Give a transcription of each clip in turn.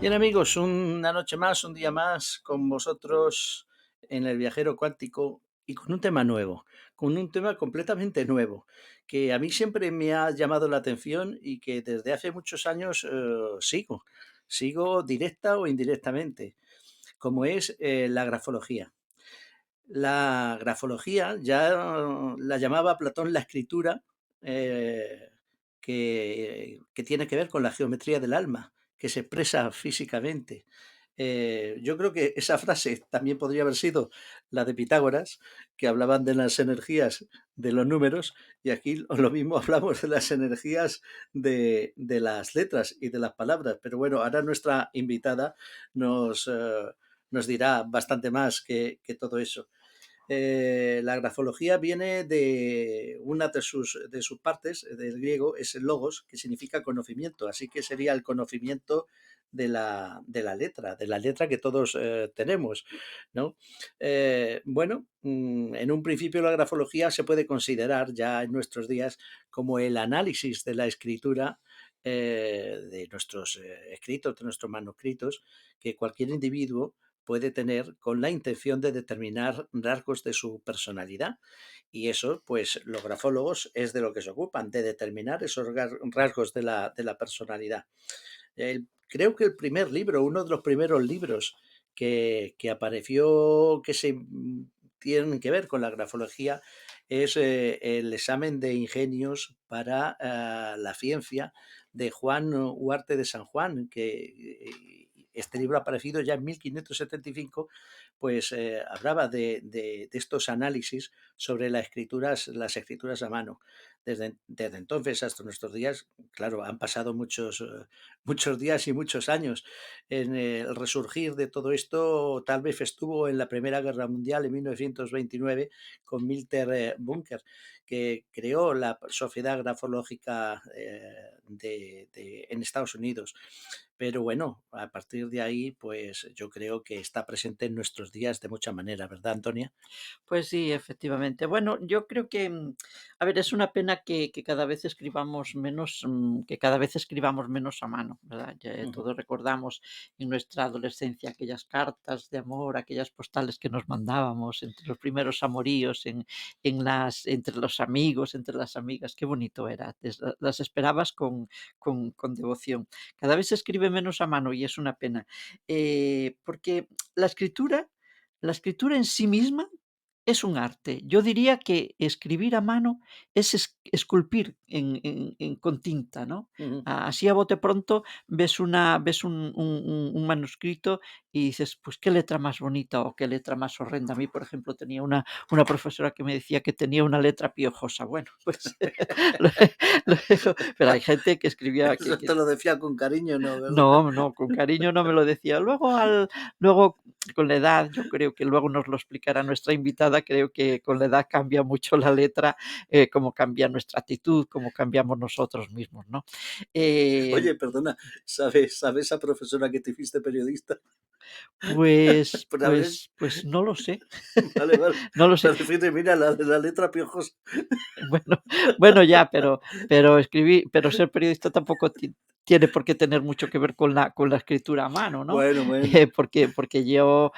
Bien amigos, una noche más, un día más con vosotros en el Viajero Cuántico y con un tema nuevo, con un tema completamente nuevo, que a mí siempre me ha llamado la atención y que desde hace muchos años sigo directa o indirectamente, como es la grafología. La grafología ya la llamaba Platón la escritura, que tiene que ver con la geometría del alma, que se expresa físicamente. Yo creo que esa frase también podría haber sido la de Pitágoras, que hablaban de las energías de los números, y aquí lo mismo hablamos de las energías de las letras y de las palabras. Pero bueno, ahora nuestra invitada nos dirá bastante más que todo eso. La grafología viene de una de sus partes, del griego, es el logos, que significa conocimiento, así que sería el conocimiento de la letra que todos tenemos, ¿no? Bueno, en un principio la grafología se puede considerar ya en nuestros días como el análisis de la escritura, de nuestros escritos, de nuestros manuscritos, que cualquier individuo puede tener con la intención de determinar rasgos de su personalidad. Y eso, pues los grafólogos es de lo que se ocupan, de determinar esos rasgos de la personalidad. Creo que el primer libro, uno de los primeros libros que apareció, tienen que ver con la grafología, es el examen de ingenios para la ciencia de Juan Huarte de San Juan, que este libro ha aparecido ya en 1575, pues hablaba de estos análisis sobre las escrituras a mano. Desde entonces hasta nuestros días, claro, han pasado muchos días y muchos años. En el resurgir de todo esto, tal vez estuvo en la Primera Guerra Mundial en 1929 con Milter Bunker, que creó la Sociedad Grafológica en Estados Unidos. Pero bueno, a partir de ahí, pues yo creo que está presente en nuestros días de mucha manera, ¿verdad, Antonia? Pues sí, efectivamente. Bueno, yo creo que, a ver, es una pena que cada vez escribamos menos, que cada vez escribamos menos a mano, ¿verdad? Ya, Ujú. todos recordamos en nuestra adolescencia aquellas cartas de amor, aquellas postales que nos mandábamos entre los primeros amoríos entre los amigos, entre las amigas. Qué bonito era. Las esperabas con devoción. Cada vez se escribe menos a mano y es una pena. Porque la escritura, la escritura en sí misma es un arte. Yo diría que escribir a mano es esculpir con tinta, ¿no? Ujú. Así a bote pronto ves un manuscrito y dices, pues qué letra más bonita o qué letra más horrenda. A mí, por ejemplo, tenía una profesora que me decía que tenía una letra piojosa. Bueno, pues pero hay gente que escribía Eso te lo decía con cariño, ¿no? ¿Verdad? no, no, con cariño no me lo decía. Luego con la edad, yo creo que luego nos lo explicará nuestra invitada, creo que con la edad cambia mucho la letra, cómo cambia nuestra actitud, cómo cambiamos nosotros mismos, ¿no? Eh, Oye, perdona, ¿sabes esa profesora que te hiciste periodista? pues Pues a ver, pues no lo sé, vale, vale. no lo sé. Para decirte, mira, la de la letra piojosa. Bueno, bueno, ya, pero ser periodista tampoco tiene por qué tener mucho que ver con la escritura a mano, ¿no? Bueno, bueno. Porque yo,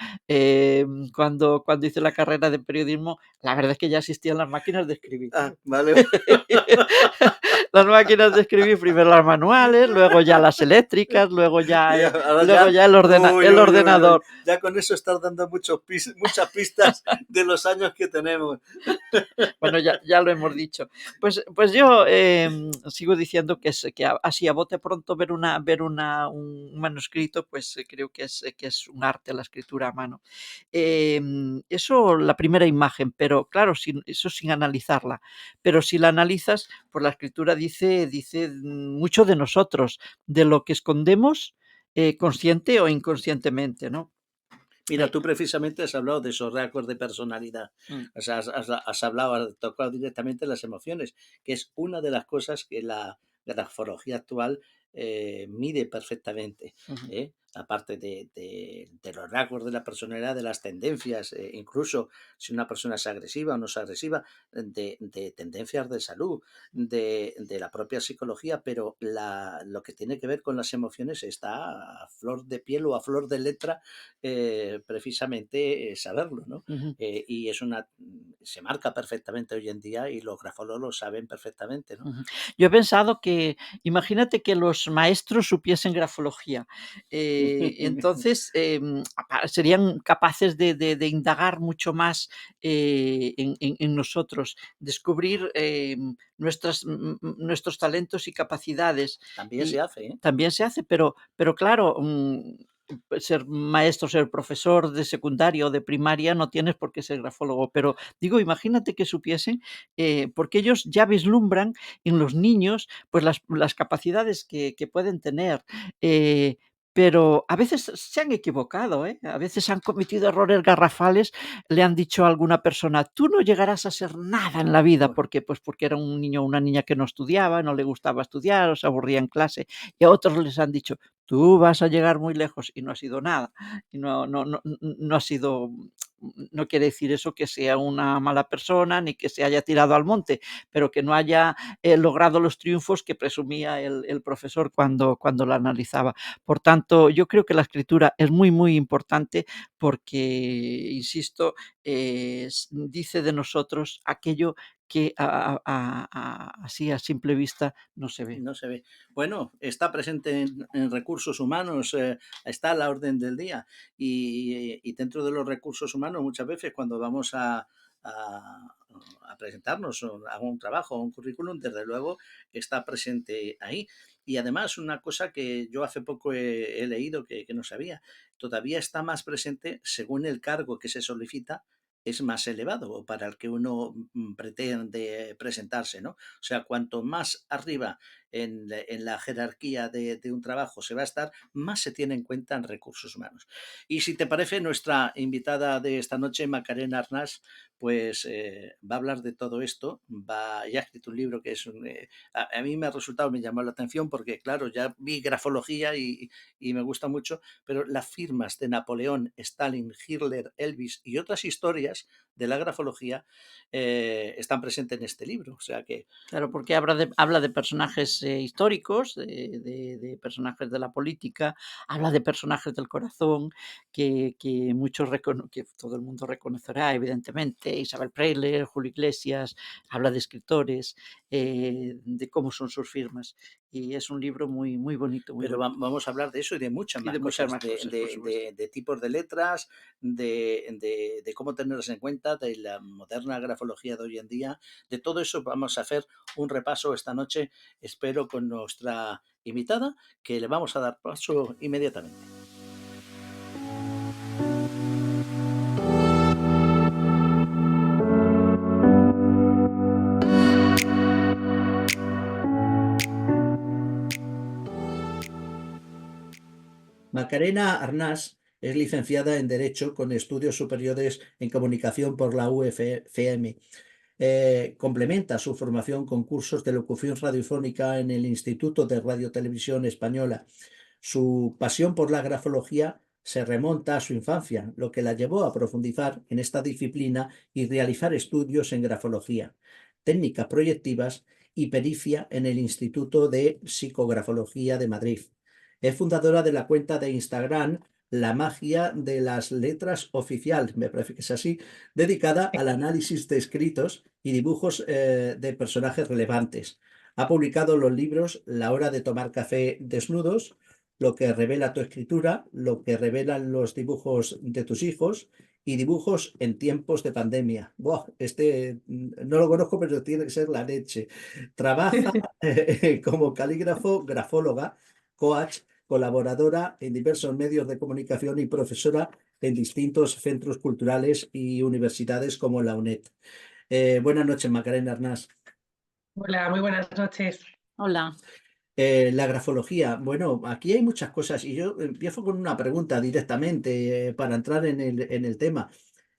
cuando hice la carrera de periodismo, la verdad es que ya existían las máquinas de escribir. Ah, vale. Las máquinas de escribir, primero las manuales, luego ya las eléctricas, Y ahora luego ya, ya uy, el uy, uy, uy, ordenador. ya con eso estás dando muchas pistas de los años que tenemos. Bueno, ya lo hemos dicho. Pues yo, sigo diciendo que así a bote pronto un manuscrito, pues, creo que es un arte la escritura a mano. Eso la primera imagen, pero claro, sin analizarla. Pero si la analizas, pues la escritura dice mucho de nosotros, de lo que escondemos, consciente o inconscientemente, ¿no? Mira, Eh, tú precisamente has hablado de esos rasgos de personalidad. mm, O sea, has tocado directamente las emociones, que es una de las cosas que la grafología actual mide perfectamente, ujú, aparte de los rasgos de la personalidad, de las tendencias, incluso si una persona es agresiva o no es agresiva, de tendencias de salud, de la propia psicología, pero lo que tiene que ver con las emociones está a flor de piel o a flor de letra, precisamente saberlo, ¿no? ujú. Y se marca perfectamente hoy en día y los grafólogos lo saben perfectamente, ¿no? Ujú. Yo he pensado que, imagínate que los maestros supiesen grafología, entonces, serían capaces de indagar mucho más, en nosotros, descubrir, nuestros talentos y capacidades. También se Y hace, ¿eh? también se hace, pero claro, ser maestro, ser profesor de secundaria o de primaria, no tienes por qué ser grafólogo, pero digo, imagínate que supiesen, porque ellos ya vislumbran en los niños, pues las capacidades que pueden tener, pero a veces se han equivocado, ¿eh? A veces han cometido errores garrafales, le han dicho a alguna persona: "Tú no llegarás a ser nada en la vida", Bueno, porque, pues, porque era un niño o una niña que no estudiaba, no le gustaba estudiar o se aburría en clase, y a otros les han dicho: "Tú vas a llegar muy lejos", y no ha sido nada, y no ha sido, no quiere decir eso que sea una mala persona, ni que se haya tirado al monte, pero que no haya logrado los triunfos que presumía el profesor cuando la analizaba. Por tanto, yo creo que la escritura es muy, muy importante porque, insisto, dice de nosotros aquello que así a simple vista no se ve. no se ve. Bueno, está presente en recursos humanos, está a la orden del día. Y dentro de los recursos humanos, muchas veces cuando vamos a- a presentarnos a un trabajo, a un currículum, desde luego está presente ahí. Y además, una cosa que yo hace poco he leído que no sabía, todavía está más presente según el cargo que se solicita es más elevado o para el que uno pretende presentarse, ¿no? O sea, cuanto más arriba en la jerarquía de un trabajo se va a estar, más se tiene en cuenta en recursos humanos. Y si te parece, nuestra invitada de esta noche, Macarena Arnás, pues va a hablar de todo esto, ya ha escrito un libro que a mí me ha resultado, me llamó la atención porque, claro, ya vi grafología y me gusta mucho, pero las firmas de Napoleón, Stalin, Hitler, Elvis y otras historias de la grafología están presentes en este libro. O sea que Claro, porque habla de personajes, históricos, de personajes de la política, habla de personajes del corazón que todo el mundo reconocerá, evidentemente, Isabel Preisler, Julio Iglesias, habla de escritores, de cómo son sus firmas. Y es un libro muy, muy bonito, muy pero bonito. vamos a hablar de eso y de muchas Y más de muchas cosas, más cosas, por supuesto. de tipos de letras, de cómo tenerlas en cuenta, de la moderna grafología de hoy en día. De todo eso vamos a hacer un repaso esta noche, espero, con nuestra invitada, que le vamos a dar paso inmediatamente. Macarena Arnás es licenciada en Derecho con estudios superiores en Comunicación por la UFCM. Complementa su formación con cursos de locución radiofónica en el Instituto de Radio Televisión Española. Su pasión por la grafología se remonta a su infancia, lo que la llevó a profundizar en esta disciplina y realizar estudios en grafología, técnicas proyectivas y pericia en el Instituto de Psicografología de Madrid. Es fundadora de la cuenta de Instagram La Magia de las Letras Oficial, me parece que es así, dedicada al análisis de escritos y dibujos de personajes relevantes. Ha publicado los libros La hora de tomar café desnudos, Lo que revela tu escritura, Lo que revelan los dibujos de tus hijos y Dibujos en tiempos de pandemia. Buah, este no lo conozco, pero tiene que ser la leche. Trabaja como calígrafo, grafóloga, coach, colaboradora en diversos medios de comunicación y profesora en distintos centros culturales y universidades como la UNED. Buenas noches, Macarena Arnás. Hola, muy buenas noches. Hola. La grafología, bueno, aquí hay muchas cosas y yo empiezo con una pregunta directamente para entrar en el tema.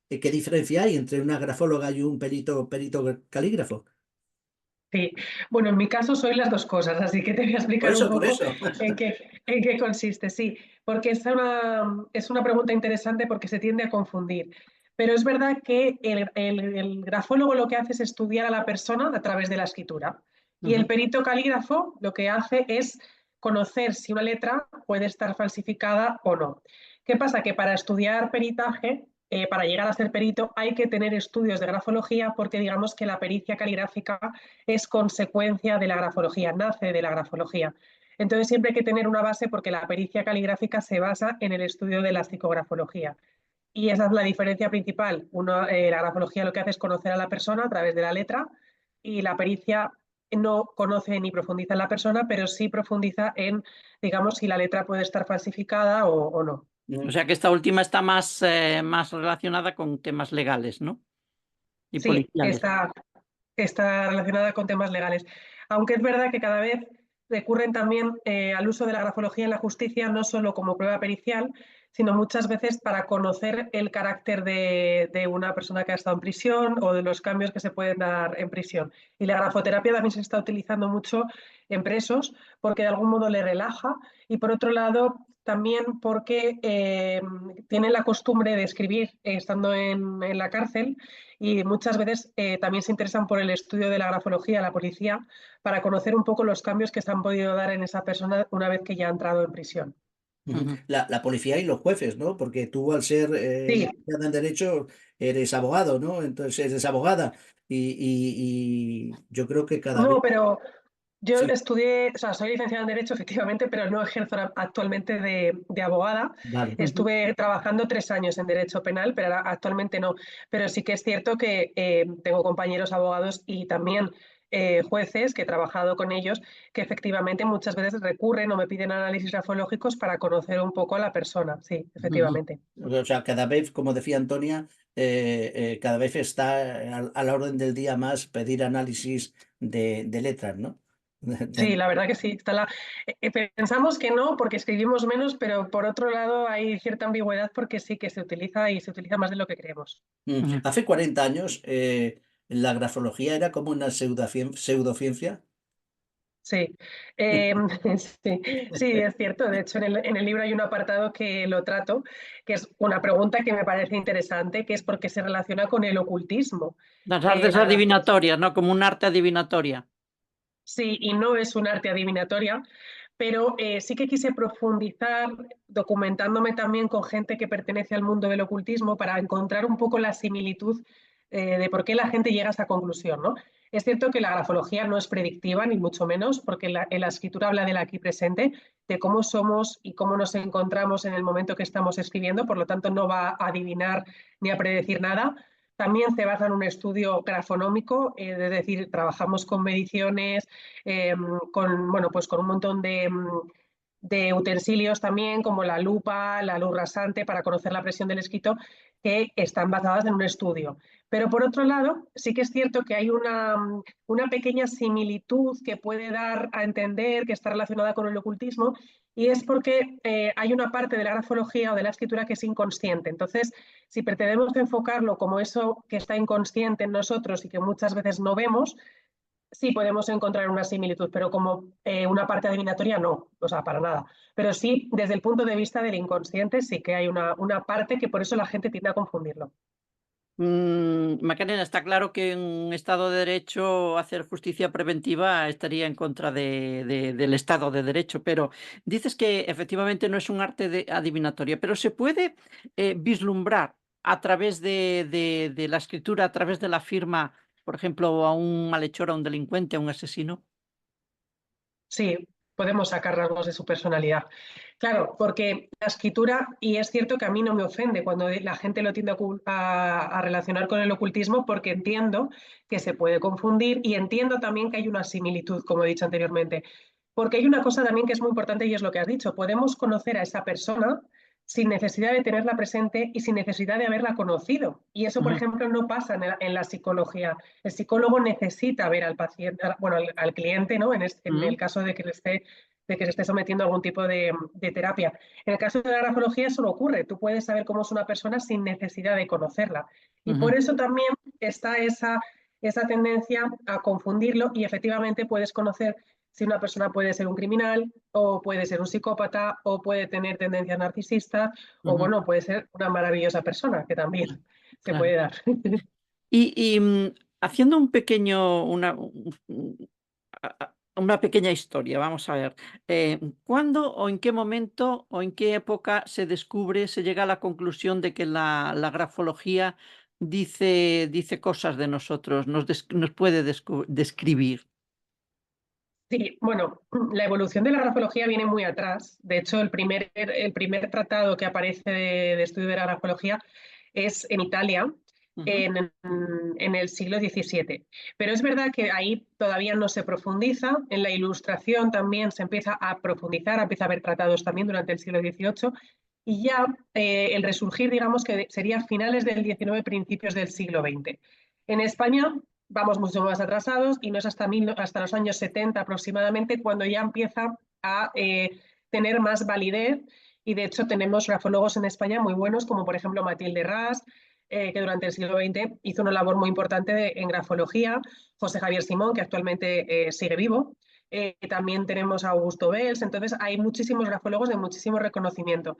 ¿Qué diferencia hay entre una grafóloga y un perito calígrafo? Sí, bueno, en mi caso soy las dos cosas, así que te voy a Por explicar un eso, por poco eso. en qué consiste. Sí, porque es una pregunta interesante porque se tiende a confundir. Pero es verdad que el grafólogo lo que hace es estudiar a la persona a través de la escritura. Y el Ujú. perito calígrafo lo que hace es conocer si una letra puede estar falsificada o no. ¿Qué pasa? Que para estudiar peritaje, para llegar a ser perito, hay que tener estudios de grafología porque digamos que la pericia caligráfica es consecuencia de la grafología, nace de la grafología. Entonces siempre hay que tener una base porque la pericia caligráfica se basa en el estudio de la psicografología. Y esa es la diferencia principal. La grafología lo que hace es conocer a la persona a través de la letra y la pericia no conoce ni profundiza en la persona, pero sí profundiza en, digamos, si la letra puede estar falsificada o no. O sea que esta última está más relacionada con temas legales, ¿no? Y Sí, policiales. está relacionada con temas legales. Aunque es verdad que cada vez recurren también al uso de la grafología en la justicia, no solo como prueba pericial, sino muchas veces para conocer el carácter de una persona que ha estado en prisión o de los cambios que se pueden dar en prisión. Y la grafoterapia también se está utilizando mucho en presos porque de algún modo le relaja y por otro lado también porque tienen la costumbre de escribir estando en la cárcel y muchas veces también se interesan por el estudio de la grafología, la policía, para conocer un poco los cambios que se han podido dar en esa persona una vez que ya ha entrado en prisión. Ujú. Ujú. La policía y los jueces, ¿no? Porque tú al ser Sí, licenciada en Derecho eres abogado, ¿no? Entonces eres abogada y yo creo que cada vez... no, pero yo Sí, estudié, o sea, soy licenciada en Derecho efectivamente, pero no ejerzo actualmente de abogada. vale. Ujú. Estuve trabajando 3 años en Derecho Penal, pero actualmente no. Pero sí que es cierto que tengo compañeros abogados y también jueces que he trabajado con ellos que efectivamente muchas veces recurren o me piden análisis grafológicos para conocer un poco a la persona. Sí, Ujú. efectivamente. O sea, cada vez, como decía Antonia, cada vez está a la orden del día más pedir análisis de letras, ¿no? Sí, la verdad que sí. Pensamos que no, porque escribimos menos, pero por otro lado hay cierta ambigüedad porque sí que se utiliza y se utiliza más de lo que creemos. Ujú. Hace 40 años la grafología era como una pseudociencia. Sí. Eh, sí, sí, es cierto. De hecho, en el libro hay un apartado que lo trato, que es una pregunta que me parece interesante, que es porque se relaciona con el ocultismo. Las artes La adivinatorias, ¿no? Como un arte adivinatoria. Sí, y no es un arte adivinatoria, pero sí que quise profundizar documentándome también con gente que pertenece al mundo del ocultismo para encontrar un poco la similitud de por qué la gente llega a esa conclusión, ¿no? Es cierto que la grafología no es predictiva, ni mucho menos, porque en la escritura habla del aquí presente, de cómo somos y cómo nos encontramos en el momento que estamos escribiendo, por lo tanto no va a adivinar ni a predecir nada. También se basa en un estudio grafonómico, es decir, trabajamos con mediciones, bueno, pues con un montón de utensilios también, como la lupa, la luz rasante, para conocer la presión del escrito, que están basadas en un estudio. Pero por otro lado, sí que es cierto que hay una pequeña similitud que puede dar a entender que está relacionada con el ocultismo, y es porque hay una parte de la grafología o de la escritura que es inconsciente. Entonces, si pretendemos enfocarlo como eso que está inconsciente en nosotros y que muchas veces no vemos, sí podemos encontrar una similitud, pero como una parte adivinatoria no, o sea, para nada. Pero sí, desde el punto de vista del inconsciente, sí que hay una parte que por eso la gente tiende a confundirlo. Macarena, está claro que en un Estado de Derecho hacer justicia preventiva estaría en contra del Estado de Derecho, pero dices que efectivamente no es un arte adivinatoria, pero se puede vislumbrar a través de la escritura, a través de la firma, por ejemplo, a un malhechor, a un delincuente, a un asesino. Sí, podemos sacar rasgos de su personalidad. Claro, porque la escritura, y es cierto que a mí no me ofende cuando la gente lo tiende a relacionar con el ocultismo, porque entiendo que se puede confundir y entiendo también que hay una similitud, como he dicho anteriormente. Porque hay una cosa también que es muy importante y es lo que has dicho. Podemos conocer a esa persona sin necesidad de tenerla presente y sin necesidad de haberla conocido. Y eso, por Ujú, ejemplo, no pasa en la psicología. El psicólogo necesita ver al paciente, bueno, al cliente, ¿no? En el ujú, caso de que se esté sometiendo a algún tipo de terapia. En el caso de la grafología eso no ocurre. Tú puedes saber cómo es una persona sin necesidad de conocerla. Y por ujú. eso también está esa tendencia a confundirlo y efectivamente puedes conocer si una persona puede ser un criminal o puede ser un psicópata o puede tener tendencias narcisistas o Ujú. bueno, puede ser una maravillosa persona que también se Claro. puede dar. Y haciendo un pequeño una pequeña historia, vamos a ver, ¿cuándo o en qué momento o en qué época se llega a la conclusión de que la grafología dice cosas de nosotros, nos puede describir? Sí, bueno, la evolución de la grafología viene muy atrás. De hecho, el primer tratado que aparece de estudio de la grafología es en Italia Ujú. en el siglo XVII. Pero es verdad que ahí todavía no se profundiza. En la Ilustración también se empieza a profundizar, empieza a haber tratados también durante el siglo XVIII. Y ya el resurgir, digamos que sería finales del XIX, principios del siglo XX. En España vamos mucho más atrasados y no es hasta los años 70 aproximadamente cuando ya empieza a tener más validez y de hecho tenemos grafólogos en España muy buenos como por ejemplo Matilde Ras, que durante el siglo XX hizo una labor muy importante en grafología, José Javier Simón, que actualmente sigue vivo, también tenemos a Augusto Bells, entonces hay muchísimos grafólogos de muchísimo reconocimiento.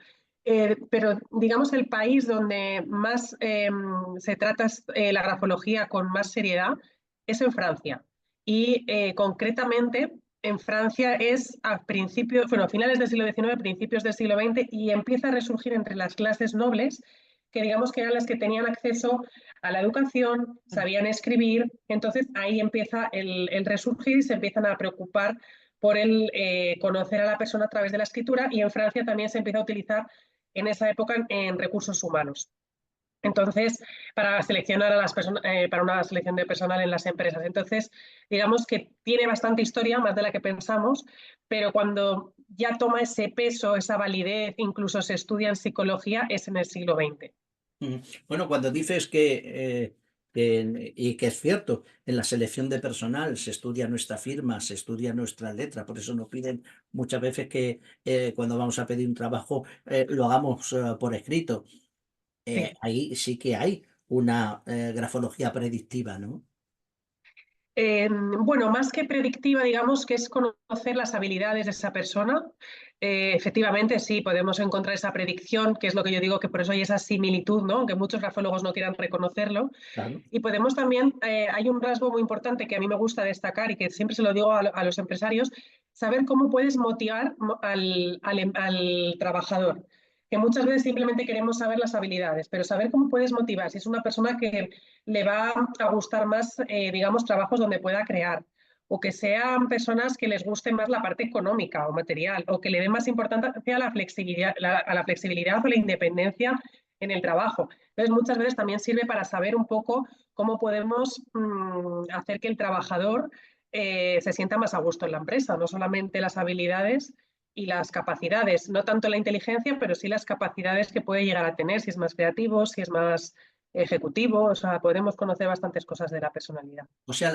Pero digamos el país donde más se trata la grafología con más seriedad es en Francia. Y concretamente en Francia es a principios, bueno, a finales del siglo XIX, principios del siglo XX, y empieza a resurgir entre las clases nobles, que digamos que eran las que tenían acceso a la educación, sabían escribir, entonces ahí empieza el resurgir y se empiezan a preocupar por el conocer a la persona a través de la escritura y en Francia también se empieza a utilizar en esa época en recursos humanos. Entonces, para seleccionar a las personas, para una selección de personal en las empresas. Entonces, digamos que tiene bastante historia, más de la que pensamos, pero cuando ya toma ese peso, esa validez, incluso se estudia en psicología, es en el siglo XX. Ujú. Bueno, cuando dices y que es cierto, en la selección de personal se estudia nuestra firma, se estudia nuestra letra, por eso nos piden muchas veces que cuando vamos a pedir un trabajo lo hagamos por escrito. Sí. Ahí sí que hay una grafología predictiva, ¿no? Bueno, más que predictiva, digamos que es conocer las habilidades de esa persona. Efectivamente, sí, podemos encontrar esa predicción, que es lo que yo digo, que por eso hay esa similitud, ¿no? Aunque muchos grafólogos no quieran reconocerlo. Claro. Y podemos también, hay un rasgo muy importante que a mí me gusta destacar y que siempre se lo digo a los empresarios, saber cómo puedes motivar al trabajador. Que muchas veces simplemente queremos saber las habilidades, pero saber cómo puedes motivar. Si es una persona que le va a gustar más, digamos, trabajos donde pueda crear, o que sean personas que les guste más la parte económica o material, o que le den más importancia a la flexibilidad, a la flexibilidad o la independencia en el trabajo. Entonces, muchas veces también sirve para saber un poco cómo podemos hacer que el trabajador se sienta más a gusto en la empresa, no solamente las habilidades y las capacidades, no tanto la inteligencia, pero sí las capacidades que puede llegar a tener, si es más creativo, si es más ejecutivo, o sea, podemos conocer bastantes cosas de la personalidad. O sea,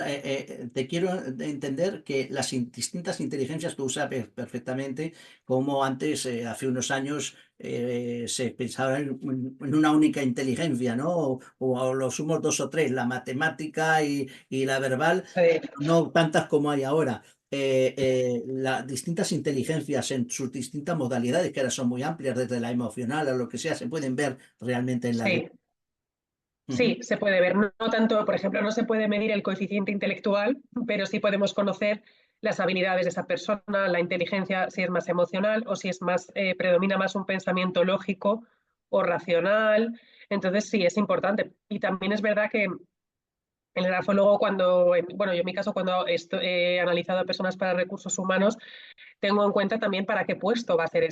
te quiero entender que las distintas inteligencias tú sabes perfectamente cómo antes, hace unos años, se pensaba en una única inteligencia, ¿no? O a lo sumo dos o tres, la matemática y la verbal, Sí. no tantas como hay ahora. Las distintas inteligencias en sus distintas modalidades, que ahora son muy amplias, desde la emocional a lo que sea, se pueden ver realmente en la vida. Sí, sí, se puede ver. No, no tanto, por ejemplo, no se puede medir el coeficiente intelectual, pero sí podemos conocer las habilidades de esa persona, la inteligencia, si es más emocional o si es más, predomina más un pensamiento lógico o racional. Entonces, sí, es importante. Y también es verdad que el grafólogo, bueno, yo en mi caso, cuando he analizado a personas para recursos humanos, tengo en cuenta también para qué puesto va a ser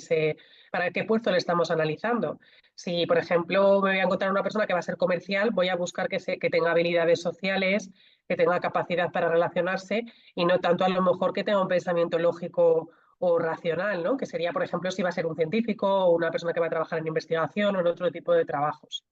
para qué puesto le estamos analizando. Si, por ejemplo, me voy a encontrar una persona que va a ser comercial, voy a buscar que tenga habilidades sociales, que tenga capacidad para relacionarse y no tanto a lo mejor que tenga un pensamiento lógico o racional, ¿no? Que sería, por ejemplo, si va a ser un científico o una persona que va a trabajar en investigación o en otro tipo de trabajos.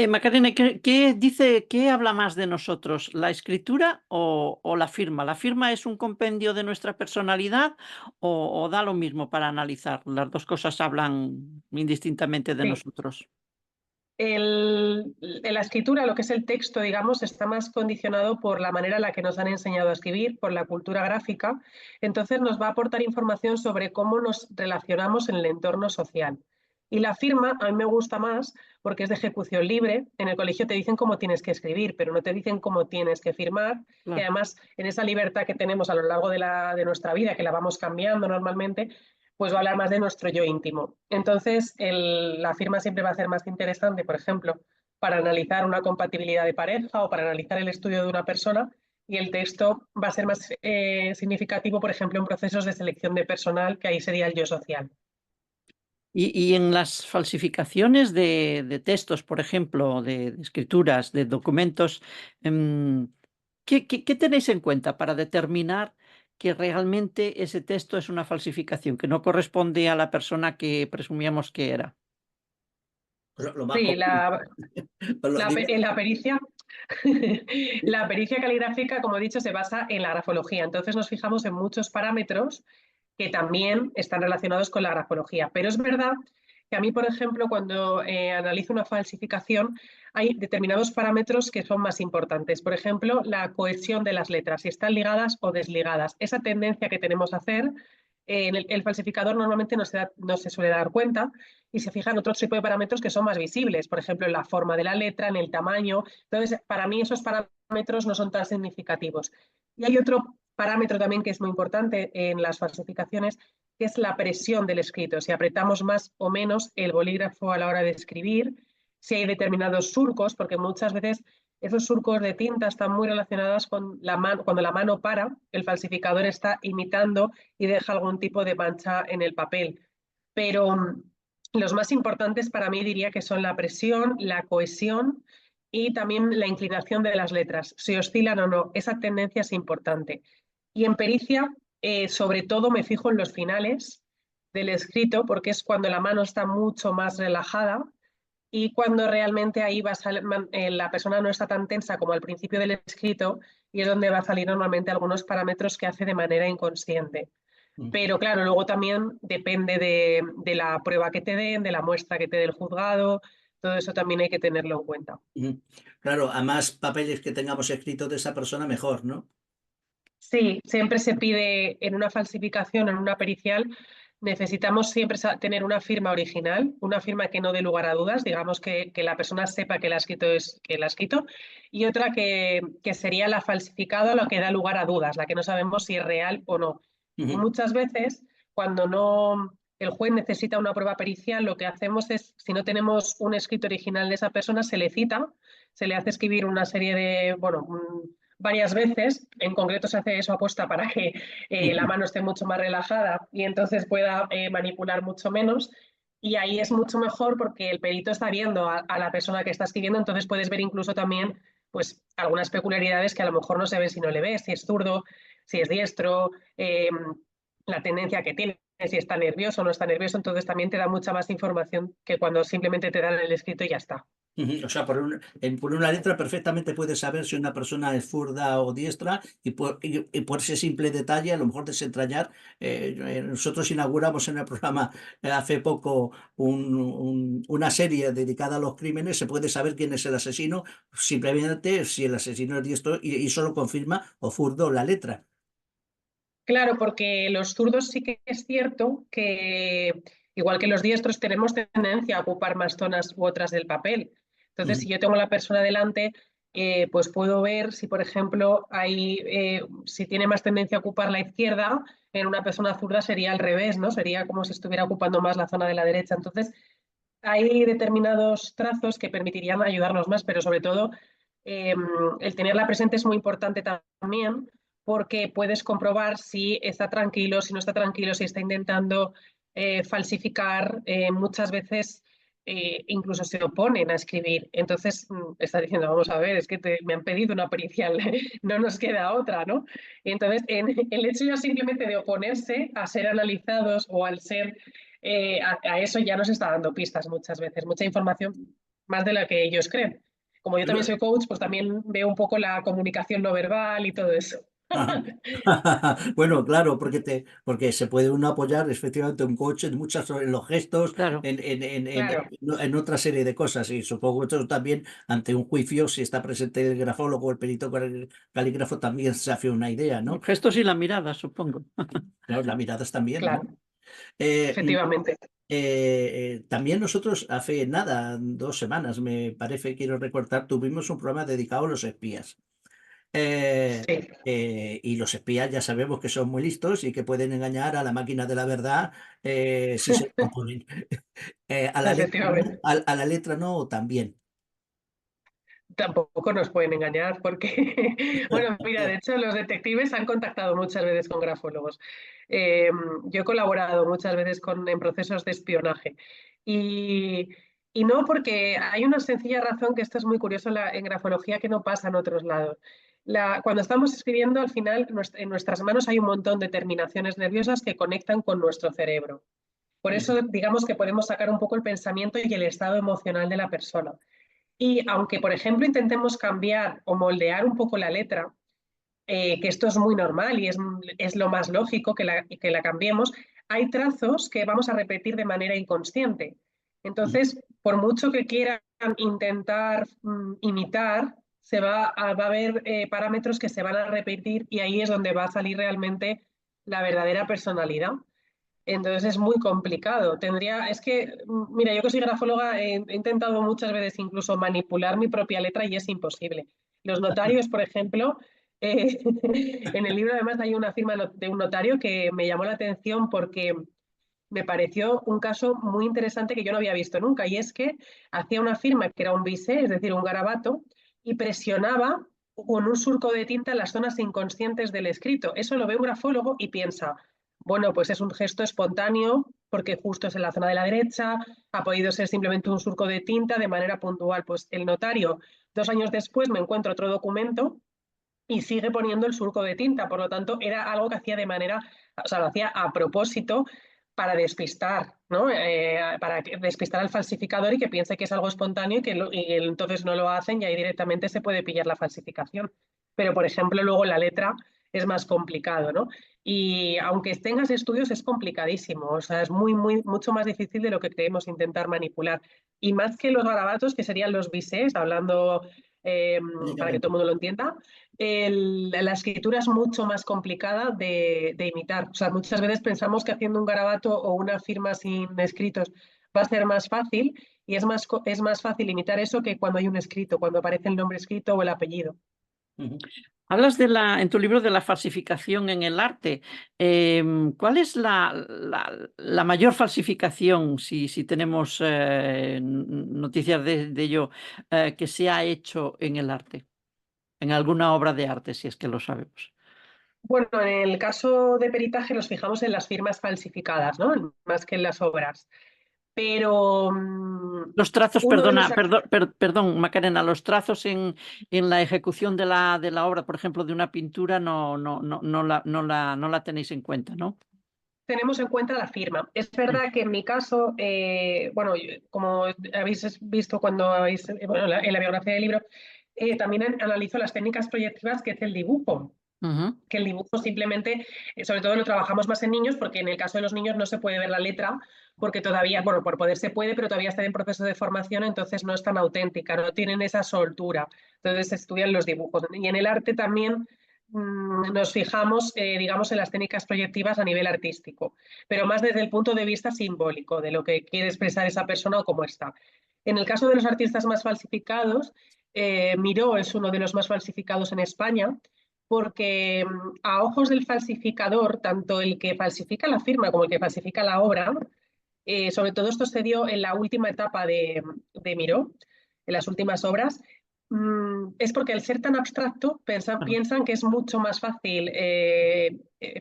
Macarena, qué habla más de nosotros, la escritura o la firma? ¿La firma es un compendio de nuestra personalidad o da lo mismo para analizar? Las 2 cosas hablan indistintamente de Sí, nosotros. En la escritura, lo que es el texto, digamos, está más condicionado por la manera en la que nos han enseñado a escribir, por la cultura gráfica. Entonces nos va a aportar información sobre cómo nos relacionamos en el entorno social. Y la firma a mí me gusta más porque es de ejecución libre. En el colegio te dicen cómo tienes que escribir, pero no te dicen cómo tienes que firmar. Y Claro. además, en esa libertad que tenemos a lo largo de nuestra vida, que la vamos cambiando normalmente, pues va a hablar más de nuestro yo íntimo. Entonces, la firma siempre va a ser más interesante, por ejemplo, para analizar una compatibilidad de pareja o para analizar el estudio de una persona, y el texto va a ser más significativo, por ejemplo, en procesos de selección de personal, que ahí sería el yo social. Y en las falsificaciones de textos, por ejemplo, de escrituras, de documentos, ¿qué tenéis en cuenta para determinar que realmente ese texto es una falsificación, que no corresponde a la persona que presumíamos que era? Pues lo más Sí, común. Pues dime. en la pericia, la pericia caligráfica, como he dicho, se basa en la grafología. Entonces nos fijamos en muchos parámetros que también están relacionados con la grafología. Pero es verdad que a mí, por ejemplo, cuando analizo una falsificación, hay determinados parámetros que son más importantes. Por ejemplo, la cohesión de las letras, si están ligadas o desligadas. Esa tendencia que tenemos a hacer, el falsificador normalmente no se suele dar cuenta y se fija en otro tipo de parámetros que son más visibles, por ejemplo, en la forma de la letra, en el tamaño. Entonces, para mí esos parámetros no son tan significativos. Y hay otro parámetro también que es muy importante en las falsificaciones, que es la presión del escrito. Si apretamos más o menos el bolígrafo a la hora de escribir, si hay determinados surcos, porque muchas veces esos surcos de tinta están muy relacionados con la mano. Cuando la mano para, el falsificador está imitando y deja algún tipo de mancha en el papel. Pero los más importantes para mí diría que son la presión, la cohesión y también la inclinación de las letras, si oscilan o no. Esa tendencia es importante. Y en pericia, sobre todo me fijo en los finales del escrito, porque es cuando la mano está mucho más relajada y cuando realmente ahí la persona no está tan tensa como al principio del escrito, y es donde va a salir normalmente algunos parámetros que hace de manera inconsciente. Pero claro, luego también depende de la prueba que te den, de la muestra que te dé el juzgado, todo eso también hay que tenerlo en cuenta. Ujú. Claro, a más papeles que tengamos escritos de esa persona, mejor, ¿no? Sí, siempre se pide en una falsificación, en una pericial, necesitamos siempre tener una firma original, una firma que no dé lugar a dudas, digamos que la persona sepa que la ha escrito, que la ha escrito, y otra que sería la falsificada, la que da lugar a dudas, la que no sabemos si es real o no. Y Ujú. muchas veces, cuando no, el juez necesita una prueba pericial, lo que hacemos es, si no tenemos un escrito original de esa persona, se le cita, se le hace escribir una serie de, bueno, varias veces. En concreto se hace eso aposta para que la mano esté mucho más relajada y entonces pueda manipular mucho menos. Y ahí es mucho mejor porque el perito está viendo a la persona que está escribiendo, entonces puedes ver incluso también pues algunas peculiaridades que a lo mejor no se ven si no le ves, si es zurdo, si es diestro, la tendencia que tiene, si está nervioso o no está nervioso, entonces también te da mucha más información que cuando simplemente te dan el escrito y ya está. Ujú. O sea, por una letra perfectamente puedes saber si una persona es zurda o diestra y por ese simple detalle a lo mejor desentrañar. Nosotros inauguramos en el programa hace poco una serie dedicada a los crímenes. Se puede saber quién es el asesino simplemente si el asesino es diestro y solo confirma o zurdo la letra. Claro, porque los zurdos sí que es cierto que, igual que los diestros, tenemos tendencia a ocupar más zonas u otras del papel. Entonces, Ujú. si yo tengo la persona delante, pues puedo ver si, por ejemplo, si tiene más tendencia a ocupar la izquierda, en una persona zurda sería al revés, ¿no? Sería como si estuviera ocupando más la zona de la derecha. Entonces, hay determinados trazos que permitirían ayudarnos más, pero sobre todo eh, el tenerla presente es muy importante también porque puedes comprobar si está tranquilo, si no está tranquilo, si está intentando falsificar. Muchas veces incluso se oponen a escribir. Entonces está diciendo, vamos a ver, es que me han pedido una pericial, no nos queda otra, ¿no? Entonces, el hecho ya simplemente de oponerse a ser analizados o al ser a eso ya nos está dando pistas muchas veces, mucha información más de la que ellos creen. Como yo también soy coach, pues también veo un poco la comunicación no verbal y todo eso. Bueno, claro, porque se puede uno apoyar efectivamente un coche en los gestos, Claro. Claro, en otra serie de cosas. Y supongo que eso también, ante un juicio, si está presente el grafólogo o el perito calígrafo, también se hace una idea, ¿no? Gestos y la mirada, supongo. Claro, las miradas también, ¿no? claro, Eh, efectivamente. también nosotros hace nada, 2 semanas, me parece, quiero recordar, tuvimos un programa dedicado a los espías. Eh, Sí, y los espías ya sabemos que son muy listos y que pueden engañar a la máquina de la verdad si se lo proponen. A la letra no, efectivamente. a la letra no también. Tampoco nos pueden engañar porque, bueno, mira, de hecho los detectives han contactado muchas veces con grafólogos. Eh, yo he colaborado muchas veces en procesos de espionaje y, y no porque hay una sencilla razón que esto es muy curioso en grafología que no pasa en otros lados. Cuando estamos escribiendo, al final en nuestras manos hay un montón de terminaciones nerviosas que conectan con nuestro cerebro. Por eso digamos que podemos sacar un poco el pensamiento y el estado emocional de la persona. Y aunque, por ejemplo, intentemos cambiar o moldear un poco la letra, que esto es muy normal y es lo más lógico que la cambiemos, hay trazos que vamos a repetir de manera inconsciente. Entonces, por mucho que quieran intentar imitar, va a haber parámetros que se van a repetir y ahí es donde va a salir realmente la verdadera personalidad. Entonces es muy complicado. Es que, mira, yo que soy grafóloga he intentado muchas veces incluso manipular mi propia letra y es imposible. Los notarios, por ejemplo, en el libro además hay una firma de un notario que me llamó la atención porque me pareció un caso muy interesante que yo no había visto nunca y es que hacía una firma que era un bisé, es decir, un garabato, y presionaba con un surco de tinta en las zonas inconscientes del escrito. Eso lo ve un grafólogo y piensa, bueno, pues es un gesto espontáneo porque justo es en la zona de la derecha, ha podido ser simplemente un surco de tinta de manera puntual. Pues el notario, 2 años después, me encuentra otro documento y sigue poniendo el surco de tinta. Por lo tanto, era algo que hacía de manera, o sea, lo hacía a propósito para despistar, ¿no? Para despistar al falsificador y que piense que es algo espontáneo y entonces no lo hacen y ahí directamente se puede pillar la falsificación. Pero, por ejemplo, luego la letra es más complicado, ¿no? Y aunque tengas estudios es complicadísimo, o sea, es mucho más difícil de lo que creemos intentar manipular. Y más que los garabatos, que serían los bisés, hablando para que todo el mundo lo entienda, la escritura es mucho más complicada de imitar. O sea, muchas veces pensamos que haciendo un garabato o una firma sin escritos va a ser más fácil y es más fácil imitar eso que cuando hay un escrito, cuando aparece el nombre escrito o el apellido. Hablas en tu libro de la falsificación en el arte. ¿Cuál es la mayor falsificación, si tenemos noticias de ello, que se ha hecho en el arte? En alguna obra de arte, si es que lo sabemos. Bueno, en el caso de peritaje nos fijamos en las firmas falsificadas, ¿no? Más que en las obras. Pero Los trazos, uno de los perdón, Macarena, los trazos en la ejecución de la obra, por ejemplo, de una pintura, no la tenéis en cuenta, ¿no? tenemos en cuenta la firma. Es verdad que en mi caso, bueno, como habéis visto cuando bueno, en la biografía del libro, también analizo las técnicas proyectivas que es el dibujo. Ujú. Que el dibujo simplemente, sobre todo lo trabajamos más en niños, porque en el caso de los niños no se puede ver la letra, porque todavía, bueno, por poder se puede, pero todavía está en proceso de formación, entonces no es tan auténtica, no tienen esa soltura. Entonces se estudian los dibujos. Y en el arte también nos fijamos, digamos, en las técnicas proyectivas a nivel artístico, pero más desde el punto de vista simbólico, de lo que quiere expresar esa persona o cómo está. En el caso de los artistas más falsificados, Miró es uno de los más falsificados en España, porque a ojos del falsificador, tanto el que falsifica la firma como el que falsifica la obra, sobre todo esto se dio en la última etapa de Miró, en las últimas obras, es porque al ser tan abstracto Claro. piensan que es mucho más fácil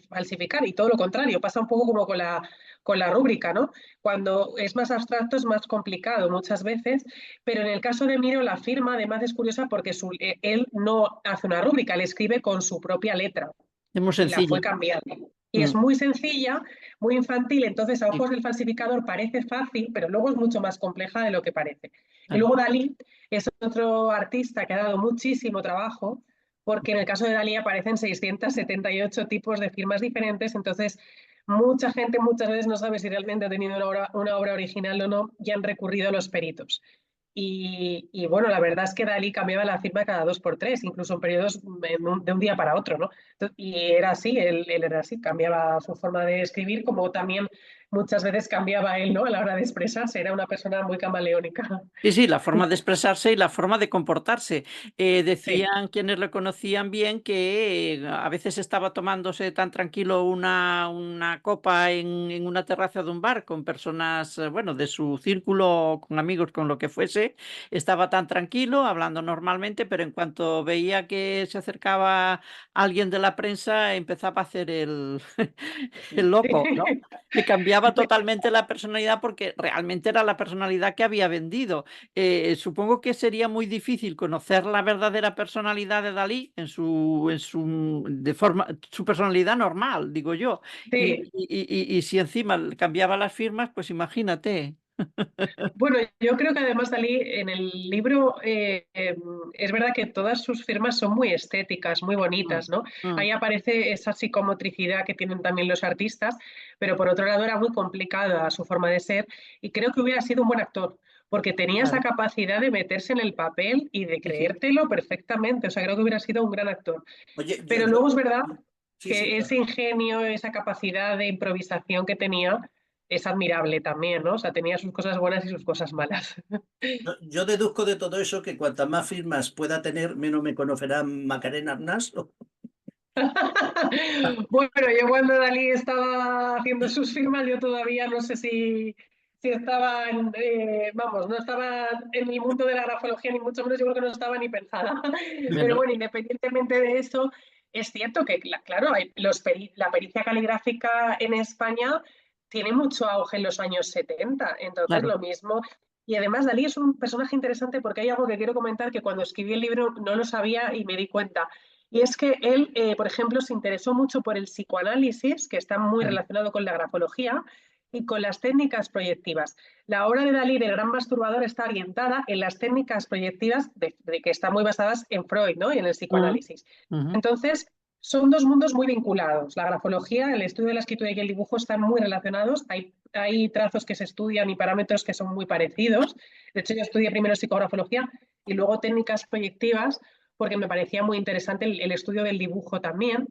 falsificar y todo lo contrario, pasa un poco como con la rúbrica, ¿no? Cuando es más abstracto es más complicado muchas veces, pero en el caso de Miro la firma además es curiosa porque él no hace una rúbrica, él escribe con su propia letra Es muy y la sencillo. fue cambiando. Y es Mm, muy sencilla, muy infantil, entonces a sí, ojos del falsificador parece fácil, pero luego es mucho más compleja de lo que parece. Y claro. luego Dalí es otro artista que ha dado muchísimo trabajo porque en el caso de Dalí aparecen 678 tipos de firmas diferentes, entonces mucha gente muchas veces no sabe si realmente ha tenido una obra original o no y han recurrido a los peritos. Y bueno, la verdad es que Dalí cambiaba la firma cada 2 por 3, incluso en periodos de un día para otro, ¿no? Y era así, él era así, cambiaba su forma de escribir, como también muchas veces cambiaba él, ¿no? A la hora de expresarse, era una persona muy camaleónica. Sí, sí, la forma de expresarse y la forma de comportarse. Sí, Decían quienes le conocían bien que a veces estaba tomándose tan tranquilo una copa en una terraza de un bar con personas, bueno, de su círculo, con amigos, con lo que fuese, estaba tan tranquilo, hablando normalmente, pero en cuanto veía que se acercaba alguien de la prensa, empezaba a hacer el, el loco, ¿no? sí. Que cambiaba totalmente la personalidad porque realmente era la personalidad que había vendido. Supongo que sería muy difícil conocer la verdadera personalidad de Dalí su personalidad normal, digo yo. Sí, Y si encima cambiaba las firmas, pues imagínate. bueno, yo creo que además Dalí en el libro es verdad que todas sus firmas son muy estéticas, muy Mm, bonitas, ¿no? mm, Ahí aparece esa psicomotricidad que tienen también los artistas, pero por otro lado era muy complicada su forma de ser y creo que hubiera sido un buen actor, porque tenía esa claro, capacidad de meterse en el papel y de sí, sí. creértelo perfectamente, o sea, creo que hubiera sido un gran actor. Oye, Pero luego es verdad sí, sí, que ese ingenio, esa capacidad de improvisación que tenía es admirable también, ¿no? O sea, tenía sus cosas buenas y sus cosas malas. yo deduzco de todo eso que cuantas más firmas pueda tener, menos me conocerá Macarena Arnás. Bueno, yo cuando Dalí estaba haciendo sus firmas, yo todavía no sé si estaba, vamos, no estaba en el mundo de la grafología, ni mucho menos, yo creo que no estaba ni pensada. Pero Bueno, bueno, independientemente de eso, es cierto que, claro, la pericia caligráfica en España tiene mucho auge en los años 70, entonces claro. lo mismo. Y además Dalí es un personaje interesante porque hay algo que quiero comentar que cuando escribí el libro no lo sabía y me di cuenta. Y es que él, por ejemplo, se interesó mucho por el psicoanálisis, que está muy Mm, relacionado con la grafología, y con las técnicas proyectivas. La obra de Dalí, El gran masturbador, está orientada en las técnicas proyectivas que están muy basadas en Freud, ¿no? Y en el mm, psicoanálisis. ujú, Entonces, son dos mundos muy vinculados. La grafología, el estudio de la escritura y el dibujo están muy relacionados. Hay trazos que se estudian y parámetros que son muy parecidos. De hecho, yo estudié primero psicografología y luego técnicas proyectivas porque me parecía muy interesante el estudio del dibujo también.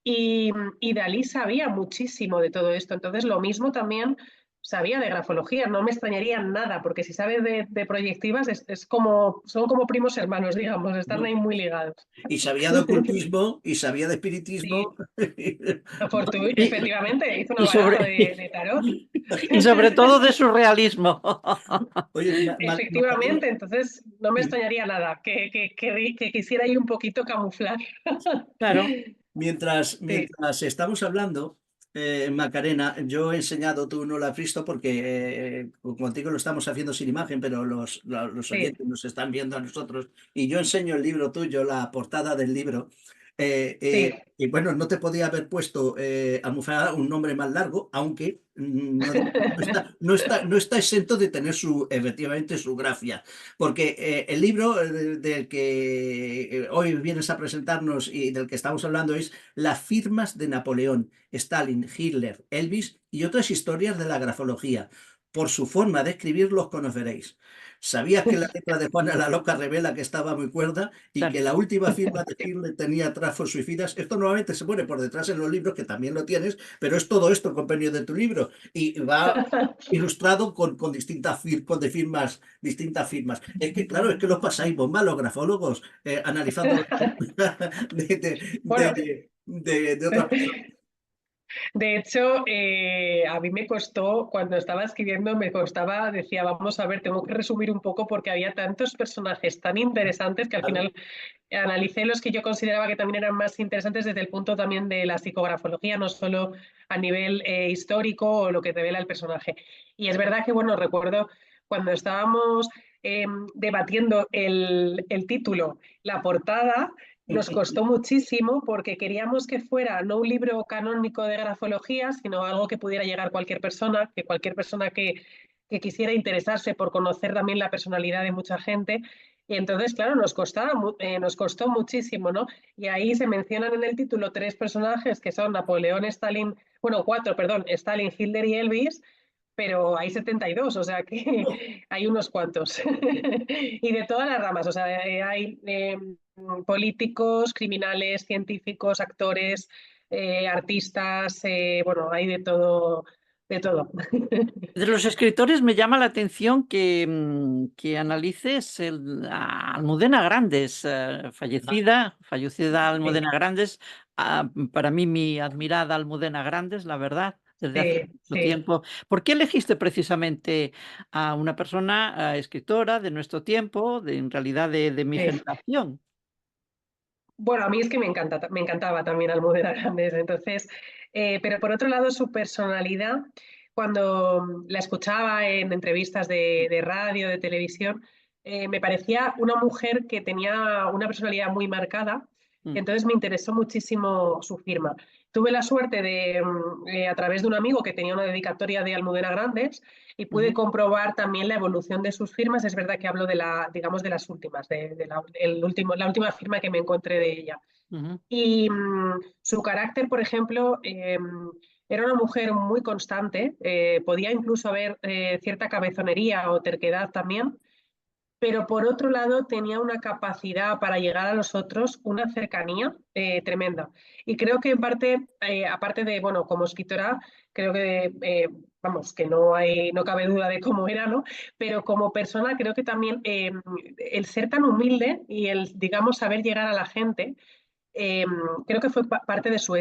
Y Dalí sabía muchísimo de todo esto, entonces lo mismo también sabía de grafología, no me extrañaría nada, porque si sabe de proyectivas es como, son como primos hermanos, digamos, están ahí muy ligados. Y sabía de ocultismo y sabía de Sí, espiritismo. Y, efectivamente, hizo una y sobre, baraja de tarot. y sobre todo de surrealismo. Oye, Macarena, Efectivamente, entonces no me extrañaría nada que quisiera ir un poquito camuflar. Claro, Sí, mientras estamos hablando, Macarena, yo he enseñado, tú no lo has visto porque contigo lo estamos haciendo sin imagen, pero los sí, oyentes nos están viendo a nosotros y yo enseño el libro tuyo, la portada del libro. sí. Y bueno, no te podía haber puesto Almufara un nombre más largo, aunque no está exento de tener efectivamente su gracia. Porque el libro del que hoy vienes a presentarnos y del que estamos hablando es Las firmas de Napoleón, Stalin, Hitler, Elvis y otras historias de la grafología. Por su forma de escribir los conoceréis. ¿Sabías que la letra de Juana la Loca revela que estaba muy cuerda y claro. que la última firma de Hitler tenía trazos suicidas? Esto normalmente se pone por detrás en los libros, que también lo tienes, pero es todo esto el compendio de tu libro y va ilustrado con distintas firmas. Es que, claro, es que los pasáis bomba los grafólogos analizando Bueno, de otras personas. de hecho, a mí me costó, cuando estaba escribiendo, me costaba, decía, vamos a ver, tengo que resumir un poco porque había tantos personajes tan interesantes que al Claro. final analicé los que yo consideraba que también eran más interesantes desde el punto también de la psicografología, no solo a nivel histórico o lo que revela el personaje. Y es verdad que, bueno, recuerdo cuando estábamos debatiendo el título, la portada, nos costó muchísimo porque queríamos que fuera no un libro canónico de grafología, sino algo que pudiera llegar cualquier persona, que cualquier persona que quisiera interesarse por conocer también la personalidad de mucha gente, Y entonces, claro, nos costó muchísimo, ¿no? Y ahí se mencionan en el título 3 personajes que son Napoleón, Stalin, bueno, 4, perdón, Stalin, Hitler y Elvis, pero hay 72, o sea que hay unos cuantos. Y de todas las ramas, o sea, hay políticos, criminales, científicos, actores, artistas, bueno, hay de todo, de todo. De los escritores me llama la atención que analices a Almudena Grandes, fallecida Sí, Almudena Grandes, para mí mi admirada Almudena Grandes, la verdad, desde hace sí, mucho sí, tiempo. ¿Por qué elegiste precisamente a una persona, escritora de nuestro tiempo, en realidad de mi sí. generación? Bueno, a mí es que me encantaba también Almudena Grandes, entonces, pero por otro lado su personalidad, cuando la escuchaba en entrevistas de radio, de televisión, me parecía una mujer que tenía una personalidad muy marcada, Mm, entonces me interesó muchísimo su firma. Tuve la suerte de, a través de un amigo que tenía una dedicatoria de Almudena Grandes, y pude ujú, comprobar también la evolución de sus firmas. Es verdad que hablo de digamos, de las últimas, la última firma que me encontré de ella. ujú. Y su carácter, por ejemplo, era una mujer muy constante, podía incluso haber cierta cabezonería o terquedad también, pero por otro lado tenía una capacidad para llegar a los otros, una cercanía tremenda. Y creo que en parte, aparte de, bueno, como escritora, creo que, vamos, que no cabe duda de cómo era, ¿no? Pero como persona creo que también el ser tan humilde y el, digamos, saber llegar a la gente, eh, creo que fue parte de su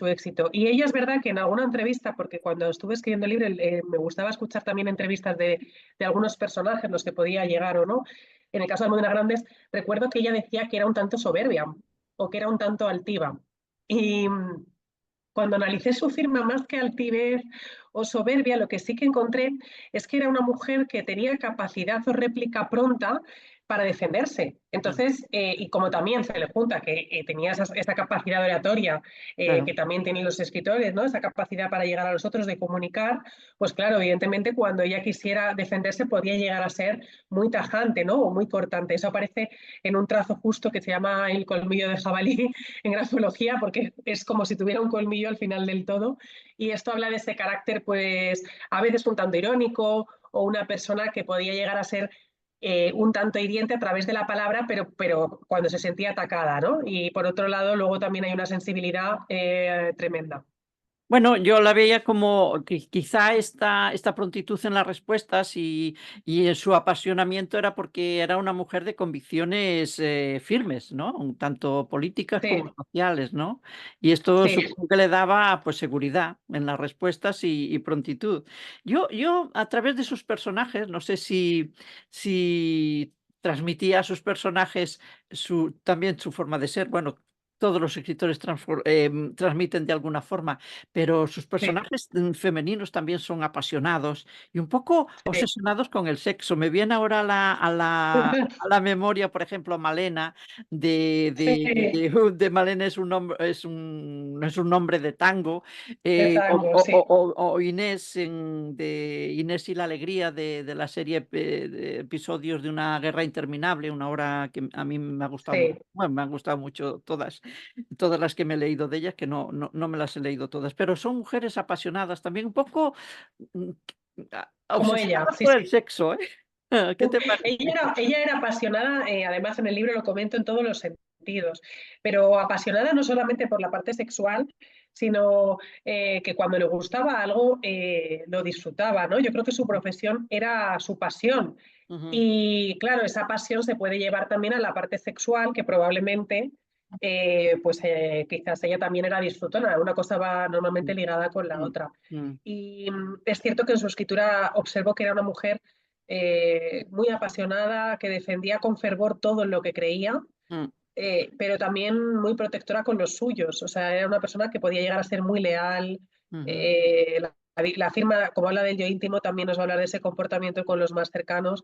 éxito. Y ella es verdad que en alguna entrevista, porque cuando estuve escribiendo el libro me gustaba escuchar también entrevistas de algunos personajes, los que podía llegar o no. En el caso de Almudena Grandes, recuerdo que ella decía que era un tanto soberbia o que era un tanto altiva. Y cuando analicé su firma, más que altivez o soberbia, lo que sí que encontré es que era una mujer que tenía capacidad o réplica pronta para defenderse. Mm, Entonces, y como también se le junta que tenía esa capacidad oratoria que claro. también tienen los escritores, ¿no? Esa capacidad para llegar a los otros, de comunicar, pues claro, evidentemente cuando ella quisiera defenderse podía llegar a ser muy tajante, ¿no? O muy cortante. Eso aparece en un trazo justo que se llama el colmillo de jabalí en grafología, porque es como si tuviera un colmillo al final del todo. Y esto habla de ese carácter, pues a veces un tanto irónico, o una persona que podía llegar a ser un tanto hiriente a través de la palabra, pero cuando se sentía atacada, ¿no? Y por otro lado, luego también hay una sensibilidad tremenda. Bueno, yo la veía como que quizá esta prontitud en las respuestas y en su apasionamiento era porque era una mujer de convicciones, firmes, ¿no? Un tanto políticas Sí, como sociales, ¿no? Y esto sí, supongo que le daba, pues, seguridad en las respuestas y prontitud. Yo a través de sus personajes, no sé si transmitía a sus personajes también su forma de ser. Bueno, todos los escritores transmiten de alguna forma, pero sus sí, personajes, femeninos también son apasionados y un poco sí. obsesionados con el sexo. Me viene ahora a la memoria, por ejemplo, Malena, Sí, de Malena no es un nombre de tango, de tango, sí, o Inés de Inés y la alegría de la serie de episodios de Una guerra interminable, una obra que a mí me ha gustado mucho. sí. Bueno, me han gustado mucho todas las que me he leído de ellas, que no me las he leído todas, pero son mujeres apasionadas también, un poco, mm, Como ella, obsesionadas sí, por el sí. sexo, ¿eh? ¿Qué te parece? Ella era apasionada, además en el libro lo comento en todos los sentidos, pero apasionada no solamente por la parte sexual, sino que cuando le gustaba algo lo disfrutaba, ¿no? Yo creo que su profesión era su pasión. Ujú, Y claro, esa pasión se puede llevar también a la parte sexual, que probablemente, pues quizás ella también era disfrutona, una cosa va normalmente mm, ligada con la mm, otra. mm, Y es cierto que en su escritura observo que era una mujer muy apasionada, que defendía con fervor todo en lo que creía, mm, pero también muy protectora con los suyos. O sea, era una persona que podía llegar a ser muy leal. ujú. La firma, como habla del yo íntimo, también nos va a hablar de ese comportamiento con los más cercanos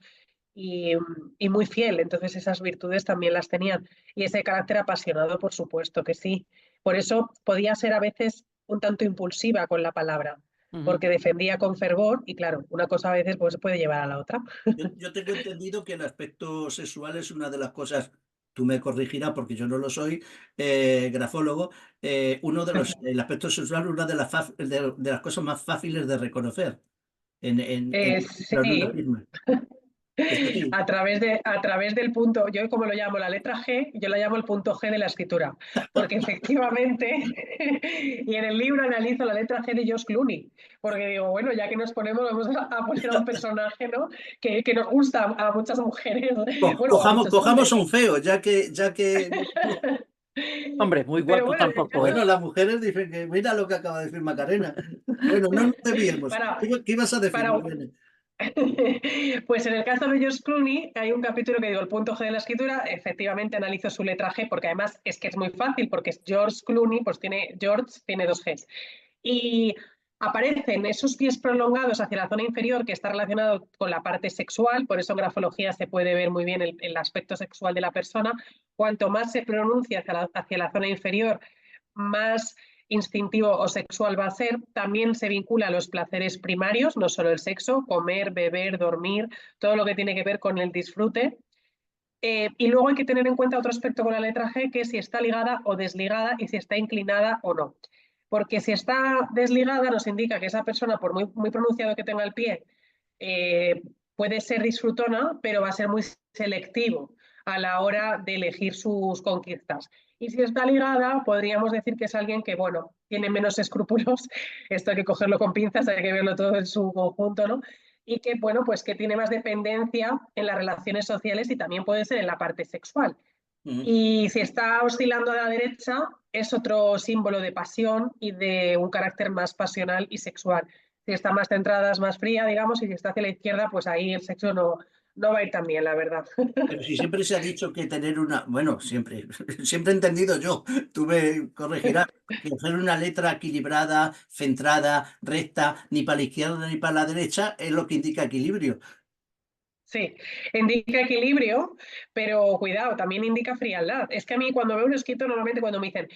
y, y muy fiel. Entonces esas virtudes también las tenían. Y ese carácter apasionado, por supuesto que sí. Por eso podía ser a veces un tanto impulsiva con la palabra. Ujú. porque defendía con fervor y claro, una cosa a veces pues puede llevar a la otra. Yo tengo entendido que el aspecto sexual es una de las cosas, tú me corregirás porque yo no lo soy, grafólogo, el aspecto sexual, una de de las cosas más fáciles de reconocer Sí, pero en una firma. Es así. a través del punto, yo como lo llamo la letra G, yo la llamo el punto G de la escritura, porque efectivamente, y en el libro analizo la letra G de George Clooney, porque digo, bueno, ya que nos ponemos, vamos a poner a un personaje, ¿no? Que nos gusta a muchas mujeres, bueno, a muchos Cojamos hombres. a un feo, ya que Hombre, muy Pero guapo bueno, en el tampoco, ¿eh? bueno, caso, las mujeres dicen que mira lo que acaba de decir Macarena. Bueno, no nos debíamos. para, ¿Qué ibas a decir, para, Macarena? Pues en el caso de George Clooney hay un capítulo que digo el punto G de la escritura, efectivamente analizo su letra G porque además es que es muy fácil porque es George Clooney, pues George tiene dos Gs. Y aparecen esos pies prolongados hacia la zona inferior que está relacionado con la parte sexual, por eso en grafología se puede ver muy bien el aspecto sexual de la persona. Cuanto más se pronuncia hacia la zona inferior, más instintivo o sexual va a ser. También se vincula a los placeres primarios, no solo el sexo, comer, beber, dormir, todo lo que tiene que ver con el disfrute. Y luego hay que tener en cuenta otro aspecto con la letra G, que es si está ligada o desligada y si está inclinada o no. Porque si está desligada nos indica que esa persona, por muy pronunciado que tenga el pie, puede ser disfrutona, pero va a ser muy selectivo a la hora de elegir sus conquistas. Y si está ligada, podríamos decir que es alguien que, bueno, tiene menos escrúpulos, esto hay que cogerlo con pinzas, hay que verlo todo en su conjunto, ¿no? Y que, bueno, pues que tiene más dependencia en las relaciones sociales y también puede ser en la parte sexual. Ujú. Y si está oscilando a la derecha, es otro símbolo de pasión y de un carácter más pasional y sexual. Si está más centrada, es más fría, digamos, y si está hacia la izquierda, pues ahí el sexo no va a ir tan bien, la verdad. Pero si siempre se ha dicho que tener bueno, siempre, siempre he entendido yo, tú me corregirás, que hacer una letra equilibrada, centrada, recta, ni para la izquierda ni para la derecha, es lo que indica equilibrio. Sí, indica equilibrio, pero cuidado, también indica frialdad. Es que a mí cuando veo un escrito, normalmente cuando me dicen,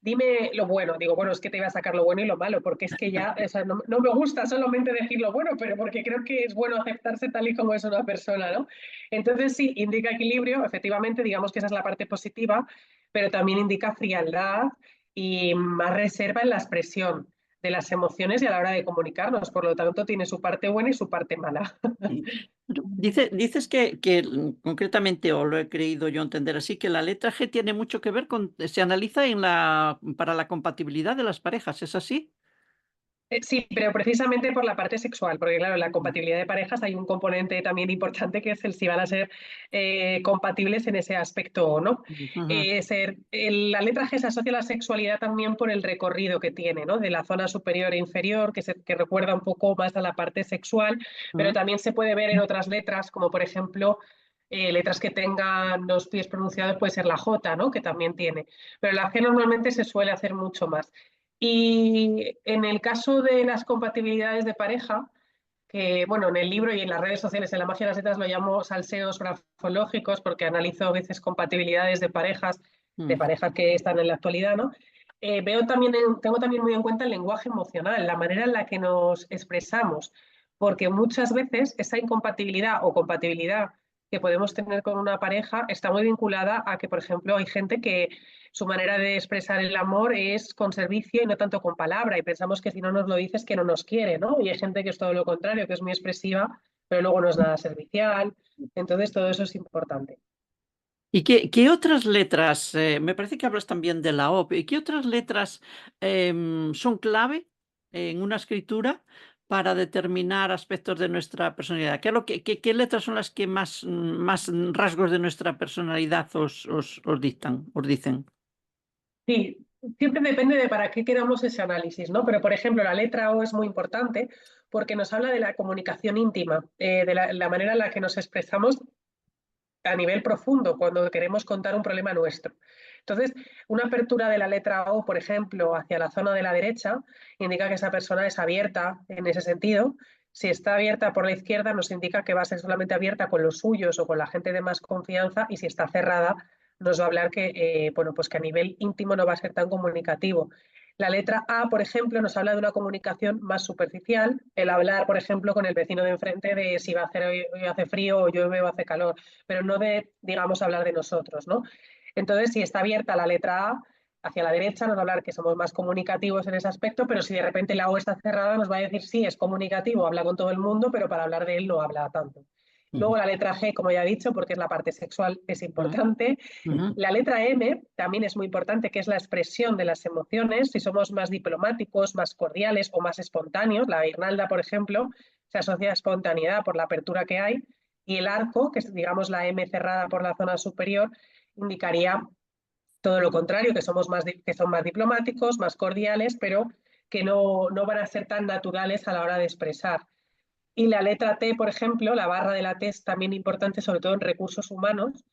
dime lo bueno, digo, bueno, es que te iba a sacar lo bueno y lo malo, porque es que ya, o sea, no me gusta solamente decir lo bueno, pero porque creo que es bueno aceptarse tal y como es una persona, ¿no? Entonces sí, indica equilibrio, efectivamente, digamos que esa es la parte positiva, pero también indica frialdad y más reserva en la expresión de las emociones y a la hora de comunicarnos. Por lo tanto, tiene su parte buena y su parte mala. Dices que concretamente, o lo he creído yo entender así, que la letra G tiene mucho que ver con, se analiza para la compatibilidad de las parejas, ¿es así? Sí, pero precisamente por la parte sexual, porque claro, en la Ujú, compatibilidad de parejas hay un componente también importante que es el si van a ser compatibles en ese aspecto o no. ujú, La letra G se asocia a la sexualidad también por el recorrido que tiene, ¿no? De la zona superior e inferior, que recuerda un poco más a la parte sexual, pero ujú. también se puede ver en otras letras, como por ejemplo letras que tengan los pies pronunciados, puede ser la J, ¿no? Que también tiene. Pero la G normalmente se suele hacer mucho más. Y en el caso de las compatibilidades de pareja, que bueno, en el libro y en las redes sociales, en la magia de las letras lo llamo salseos grafológicos porque analizo a veces compatibilidades de Mm. parejas que están en la actualidad, ¿no? Veo también, tengo también muy en cuenta el lenguaje emocional, la manera en la que nos expresamos, porque muchas veces esa incompatibilidad o compatibilidad que podemos tener con una pareja está muy vinculada a que, por ejemplo, hay gente que su manera de expresar el amor es con servicio y no tanto con palabra, y pensamos que si no nos lo dices que no nos quiere, ¿no? Y hay gente que es todo lo contrario, que es muy expresiva, pero luego no es nada servicial. Entonces, todo eso es importante. ¿Y qué otras letras, me parece que hablas también de la OP, y qué otras letras son clave en una escritura para determinar aspectos de nuestra personalidad? ¿Qué letras son las que más rasgos de nuestra personalidad os dictan, os dicen? Sí, siempre depende de para qué queramos ese análisis, ¿no? Pero, por ejemplo, la letra O es muy importante porque nos habla de la comunicación íntima, de la manera en la que nos expresamos a nivel profundo cuando queremos contar un problema nuestro. Entonces, una apertura de la letra O, por ejemplo, hacia la zona de la derecha, indica que esa persona es abierta en ese sentido. Si está abierta por la izquierda, nos indica que va a ser solamente abierta con los suyos o con la gente de más confianza, y si está cerrada, nos va a hablar que, bueno, pues que a nivel íntimo no va a ser tan comunicativo. La letra A, por ejemplo, nos habla de una comunicación más superficial, el hablar, por ejemplo, con el vecino de enfrente de si va a hacer hoy hace frío o llueve o hace calor, pero no de, digamos, hablar de nosotros, ¿no? Entonces, si está abierta la letra A, hacia la derecha nos va a hablar que somos más comunicativos en ese aspecto, pero si de repente la O está cerrada, nos va a decir sí, es comunicativo, habla con todo el mundo, pero para hablar de él no habla tanto. Ujú, Luego la letra G, como ya he dicho, porque es la parte sexual, es Mm, importante. ujú, La letra M también es muy importante, que es la expresión de las emociones. Si somos más diplomáticos, más cordiales o más espontáneos, la guirnalda, por ejemplo, se asocia a espontaneidad por la apertura que hay. Y el arco, que es, digamos, la M cerrada por la zona superior, indicaría todo lo contrario, que, somos más, que son más diplomáticos, más cordiales, pero que no van a ser tan naturales a la hora de expresar. Y la letra T, por ejemplo, la barra de la T es también importante, sobre todo en recursos humanos,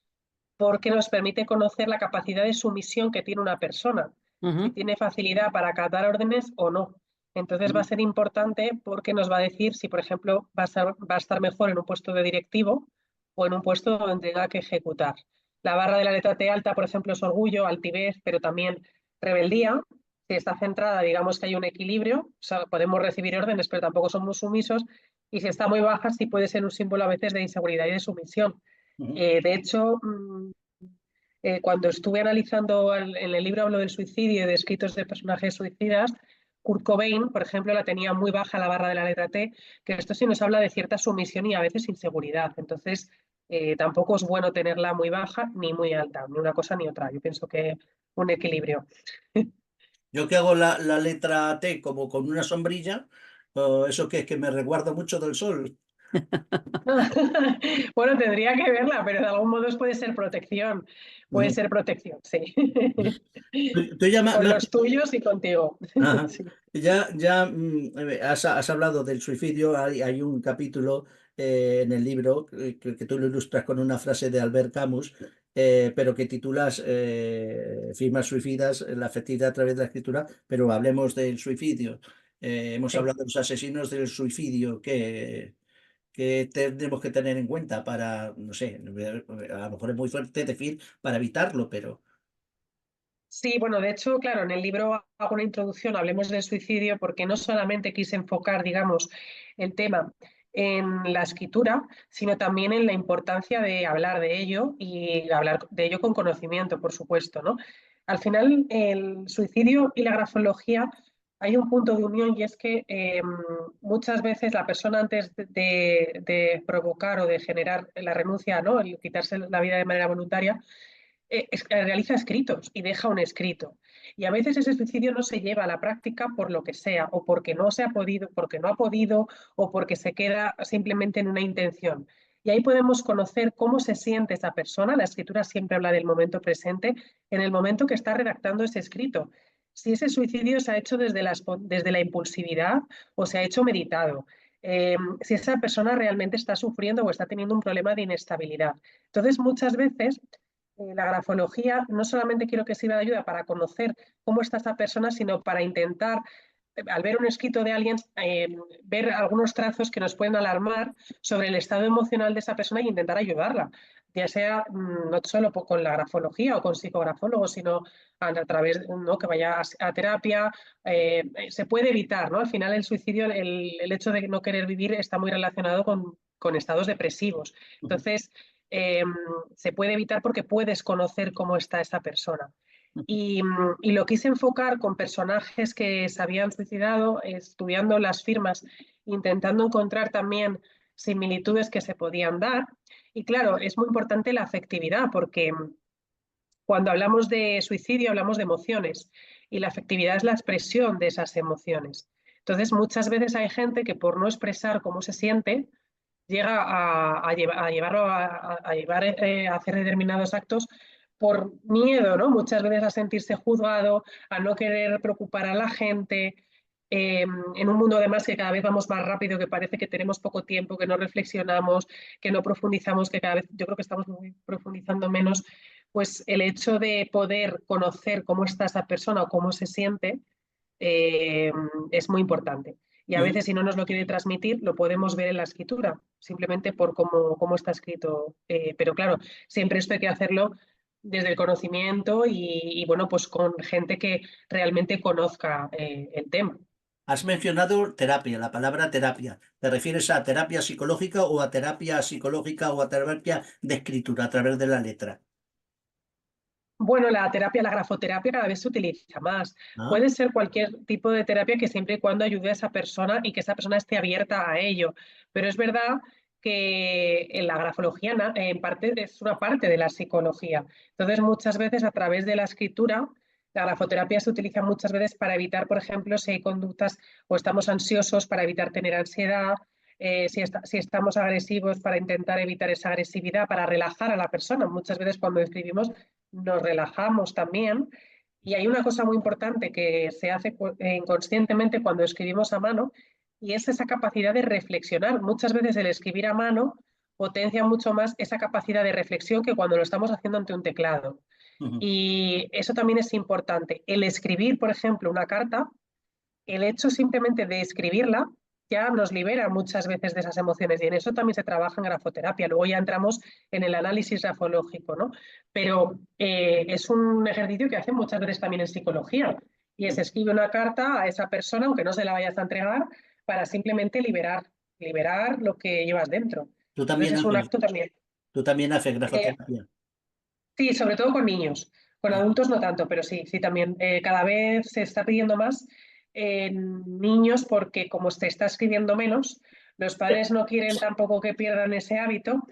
porque nos permite conocer la capacidad de sumisión que tiene una persona, si ujú. tiene facilidad para acatar órdenes o no. Entonces va a ujú, ser importante porque nos va a decir si, por ejemplo, va a estar mejor en un puesto de directivo o en un puesto donde tenga que ejecutar. La barra de la letra T alta, por ejemplo, es orgullo, altivez, pero también rebeldía. Si está centrada, digamos que hay un equilibrio, o sea, podemos recibir órdenes, pero tampoco somos sumisos. Y si está muy baja, sí puede ser un símbolo a veces de inseguridad y de sumisión. ujú. De hecho, cuando estuve analizando en el libro hablo del suicidio y de escritos de personajes suicidas, Kurt Cobain, por ejemplo, la tenía muy baja la barra de la letra T, que esto sí nos habla de cierta sumisión y a veces inseguridad. Entonces, tampoco es bueno tenerla muy baja ni muy alta, ni una cosa ni otra. Yo pienso que un equilibrio. Yo que hago la letra T como con una sombrilla, ¿eso qué es? Que me resguarda mucho del sol. Bueno, tendría que verla, pero de algún modo puede ser protección. Puede Ujú. ser protección, sí. Tú ya Con los tuyos y contigo. ajá. Sí. Ya has hablado del suicidio. Hay un capítulo en el libro que tú lo ilustras con una frase de Albert Camus, pero que titulas Firmas suicidas, la afectividad a través de la escritura, pero hablemos del suicidio. Hemos Sí. hablado de los asesinos del suicidio. ¿Qué tenemos que tener en cuenta para, no sé, a lo mejor es muy fuerte decir para evitarlo, pero... Sí, bueno, de hecho, claro, en el libro hago una introducción, hablemos del suicidio, porque no solamente quise enfocar, digamos, el tema en la escritura, sino también en la importancia de hablar de ello y hablar de ello con conocimiento, por supuesto, ¿no? Al final, el suicidio y la grafología, hay un punto de unión y es que muchas veces la persona antes de provocar o de generar la renuncia, ¿no? El quitarse la vida de manera voluntaria, realiza escritos y deja un escrito. Y a veces ese suicidio no se lleva a la práctica por lo que sea, o porque no se ha podido, porque no ha podido, o porque se queda simplemente en una intención. Y ahí podemos conocer cómo se siente esa persona. La escritura siempre habla del momento presente, en el momento que está redactando ese escrito. Si ese suicidio se ha hecho desde la impulsividad o se ha hecho meditado. Si esa persona realmente está sufriendo o está teniendo un problema de inestabilidad. Entonces, muchas veces la grafología no solamente quiero que sirva de ayuda para conocer cómo está esta persona, sino para intentar, al ver un escrito de alguien, ver algunos trazos que nos pueden alarmar sobre el estado emocional de esa persona e intentar ayudarla, ya sea no solo con la grafología o con psicografólogos, sino a través, ¿no? Que vaya a terapia. Se puede evitar, ¿no? Al final el suicidio, el hecho de no querer vivir está muy relacionado con estados depresivos. Entonces, eh, se puede evitar porque puedes conocer cómo está esa persona. Y lo quise enfocar con personajes que se habían suicidado, estudiando las firmas, intentando encontrar también similitudes que se podían dar. Y claro, es muy importante la afectividad, porque cuando hablamos de suicidio hablamos de emociones y la afectividad es la expresión de esas emociones. Entonces, muchas veces hay gente que por no expresar cómo se siente, llega a llevarlo a hacer determinados actos por miedo, ¿no? Muchas veces a sentirse juzgado, a no querer preocupar a la gente. En un mundo además que cada vez vamos más rápido, que parece que tenemos poco tiempo, que no reflexionamos, que no profundizamos, que cada vez yo creo que estamos muy profundizando menos, pues el hecho de poder conocer cómo está esa persona o cómo se siente eh, es muy importante. Y a Ujú. veces si no nos lo quiere transmitir, lo podemos ver en la escritura, simplemente por cómo está escrito. Pero claro, siempre esto hay que hacerlo desde el conocimiento bueno, pues con gente que realmente conozca el tema. Has mencionado terapia, la palabra terapia. ¿Te refieres a terapia psicológica o a terapia psicológica o a terapia de escritura a través de la letra? Bueno, la terapia, la grafoterapia cada vez se utiliza más. ¿Ah? Puede ser cualquier tipo de terapia que siempre y cuando ayude a esa persona y que esa persona esté abierta a ello. Pero es verdad que en la grafología en parte es una parte de la psicología. Entonces, muchas veces a través de la escritura, la grafoterapia se utiliza muchas veces para evitar, por ejemplo, si hay conductas o estamos ansiosos para evitar tener ansiedad, si estamos agresivos para intentar evitar esa agresividad, para relajar a la persona. Muchas veces cuando escribimos nos relajamos también. Y hay una cosa muy importante que se hace inconscientemente cuando escribimos a mano, y es esa capacidad de reflexionar. Muchas veces el escribir a mano potencia mucho más esa capacidad de reflexión que cuando lo estamos haciendo ante un teclado. Ujú. Y eso también es importante. El escribir, por ejemplo, una carta, el hecho simplemente de escribirla ya nos libera muchas veces de esas emociones y en eso también se trabaja en grafoterapia. Luego ya entramos en el análisis grafológico, ¿no? Pero es un ejercicio que hacen muchas veces también en psicología y es escribe una carta a esa persona, aunque no se la vayas a entregar, para simplemente liberar lo que llevas dentro. Tú Entonces también es un haces, acto también. tú también haces Eh, grafoterapia. sí, sobre todo con niños. Con Ah, adultos no tanto, pero sí, sí también. Cada vez se está pidiendo más en niños porque como se está escribiendo menos, los padres no quieren tampoco que pierdan ese hábito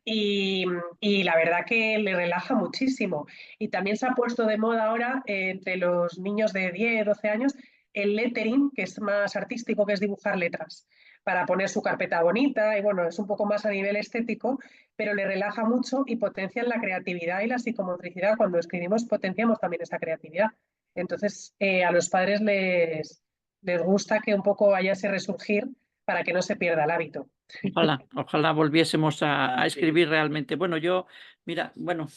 y, y la verdad que le relaja muchísimo. Y también se ha puesto de moda ahora entre los niños de 10, 12 años el lettering, que es más artístico, que es dibujar letras para poner su carpeta bonita y bueno, es un poco más a nivel estético, pero le relaja mucho y potencia la creatividad y la psicomotricidad. Cuando escribimos potenciamos también esa creatividad. Entonces, a los padres les gusta que un poco haya ese resurgir para que no se pierda el hábito. Ojalá, ojalá volviésemos a sí. escribir realmente. Bueno, yo, mira, bueno,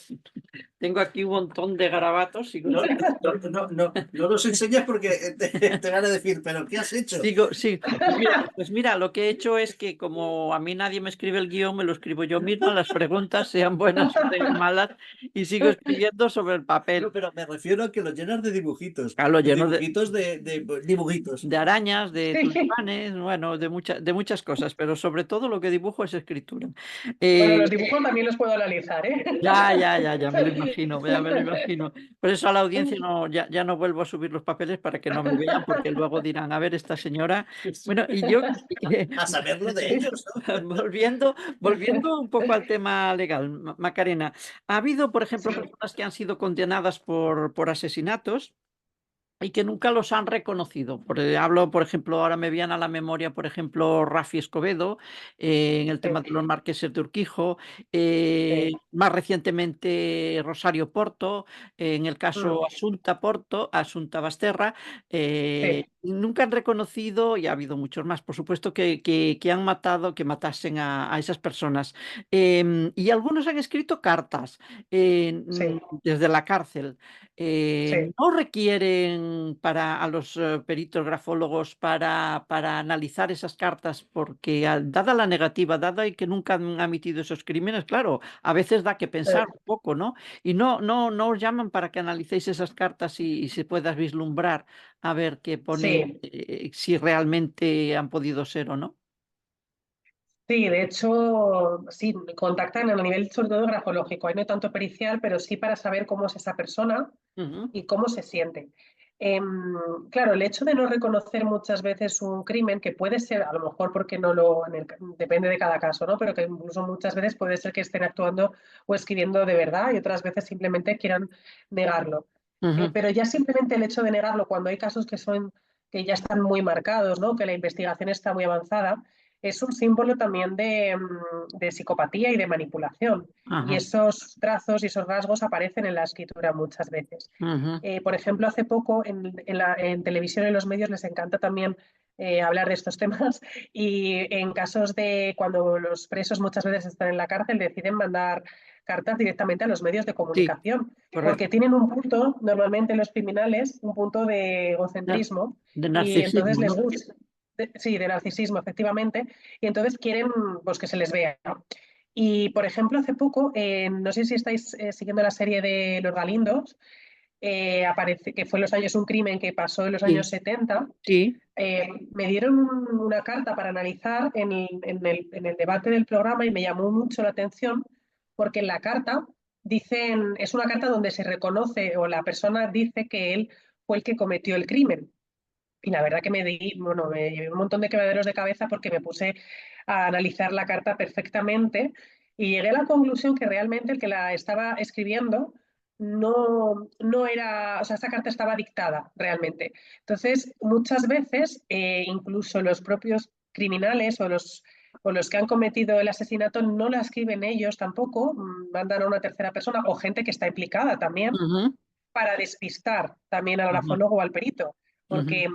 tengo aquí un montón de garabatos y No, no los enseñas porque te van a decir, ¿pero qué has hecho? sigo, sí, pues mira, lo que he hecho es que como a mí nadie me escribe el guión, me lo escribo yo misma, las preguntas, sean buenas o sean malas, y sigo escribiendo sobre el papel. No, pero me refiero a que lo llenas de dibujitos. Claro, lleno Dibujitos de dibujitos. de arañas, de Sí. tulipanes, bueno, de muchas cosas, pero sobre todo lo que dibujo es escritura. Bueno, Eh, los dibujos también los puedo analizar, ¿eh? ya me lo imagino, ya me lo imagino. Por eso a la audiencia no, ya no vuelvo a subir los papeles para que no me vean, porque luego dirán, a ver, esta señora. Bueno, y yo, A saberlo de ellos, ¿no? volviendo un poco al tema legal, Macarena, ¿ha habido, por ejemplo, Sí, personas que han sido condenadas por asesinatos? Y que nunca los han reconocido. Hablo, por ejemplo, ahora me viene a la memoria, por ejemplo, Rafi Escobedo, en el tema de sí, los marqueses de Urquijo, sí. más recientemente Rosario Porto, en el Mm, caso Asunta Porto, Asunta Basterra, sí. nunca han reconocido, y ha habido muchos más, por supuesto, que han matado, que matasen a esas personas. Y algunos han escrito cartas Sí, desde la cárcel. sí, No requieren a los peritos grafólogos para analizar esas cartas, porque dada la negativa, dada y que nunca han emitido esos crímenes, claro, a veces da que pensar un poco, ¿no? Y no os llaman para que analicéis esas cartas y se puedas vislumbrar a ver qué pone, sí. si realmente han podido ser o no. Sí, de hecho, sí, contactan a nivel sobre todo grafológico, ahí no tanto pericial, pero sí para saber cómo es esa persona Ujú, y cómo se siente. Claro, el hecho de no reconocer muchas veces un crimen, que puede ser, a lo mejor porque no lo, depende de cada caso, ¿no? Pero que incluso muchas veces puede ser que estén actuando o escribiendo de verdad y otras veces simplemente quieran negarlo. ujú, Pero ya simplemente el hecho de negarlo cuando hay casos que ya están muy marcados, ¿no? Que la investigación está muy avanzada, es un símbolo también de psicopatía y de manipulación. Y ajá, esos trazos y esos rasgos aparecen en la escritura muchas veces. ujú, Por ejemplo, hace poco en televisión y en los medios les encanta también hablar de estos temas y en casos de cuando los presos muchas veces están en la cárcel deciden mandar cartas directamente a los medios de sí, comunicación porque correcto. tienen un punto, normalmente los criminales, un punto de De, egocentrismo de y entonces narcisismo, les ¿no? gusta, sí, de narcisismo efectivamente, y entonces quieren pues, que se les vea. Y, por ejemplo, hace poco, no sé si estáis siguiendo la serie de Los Galindos, aparece que fue un crimen que pasó en los años Sí, 70. sí. Me dieron una carta para analizar en el debate del programa y me llamó mucho la atención porque en la carta es una carta donde se reconoce o la persona dice que él fue el que cometió el crimen. Y la verdad que me llevé un montón de quebraderos de cabeza porque me puse a analizar la carta perfectamente y llegué a la conclusión que realmente el que la estaba escribiendo no era, o sea, esta carta estaba dictada realmente. Entonces, muchas veces, incluso los propios criminales o los que han cometido el asesinato no la escriben ellos tampoco, mandan a una tercera persona o gente que está implicada también Ujú, para despistar también al ujú, grafólogo o al perito, ujú, porque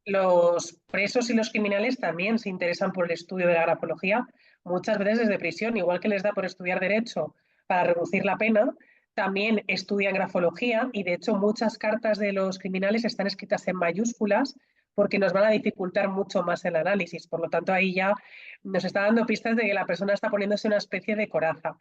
los presos y los criminales también se interesan por el estudio de la grafología, muchas veces desde prisión, igual que les da por estudiar derecho para reducir la pena, también estudian grafología y de hecho muchas cartas de los criminales están escritas en mayúsculas porque nos van a dificultar mucho más el análisis. Por lo tanto, ahí ya nos está dando pistas de que la persona está poniéndose una especie de coraza.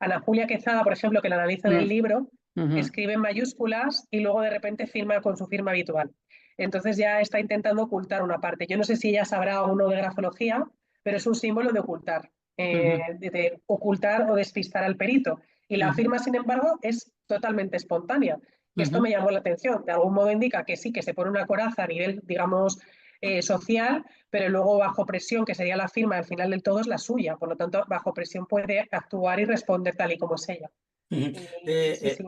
Ana Julia Quezada, por ejemplo, que la analiza en el libro, ujú, escribe en mayúsculas y luego de repente firma con su firma habitual. Entonces ya está intentando ocultar una parte. Yo no sé si ella sabrá algo de grafología, pero es un símbolo de ocultar, ujú, de ocultar o despistar al perito. Y la ujú, firma, sin embargo, es totalmente espontánea. Que esto ujú, me llamó la atención. De algún modo indica que sí, que se pone una coraza a nivel, digamos, social, pero luego bajo presión, que sería la firma al final del todo, es la suya. Por lo tanto, bajo presión puede actuar y responder tal y como es ella. Ujú. Y sí, sí.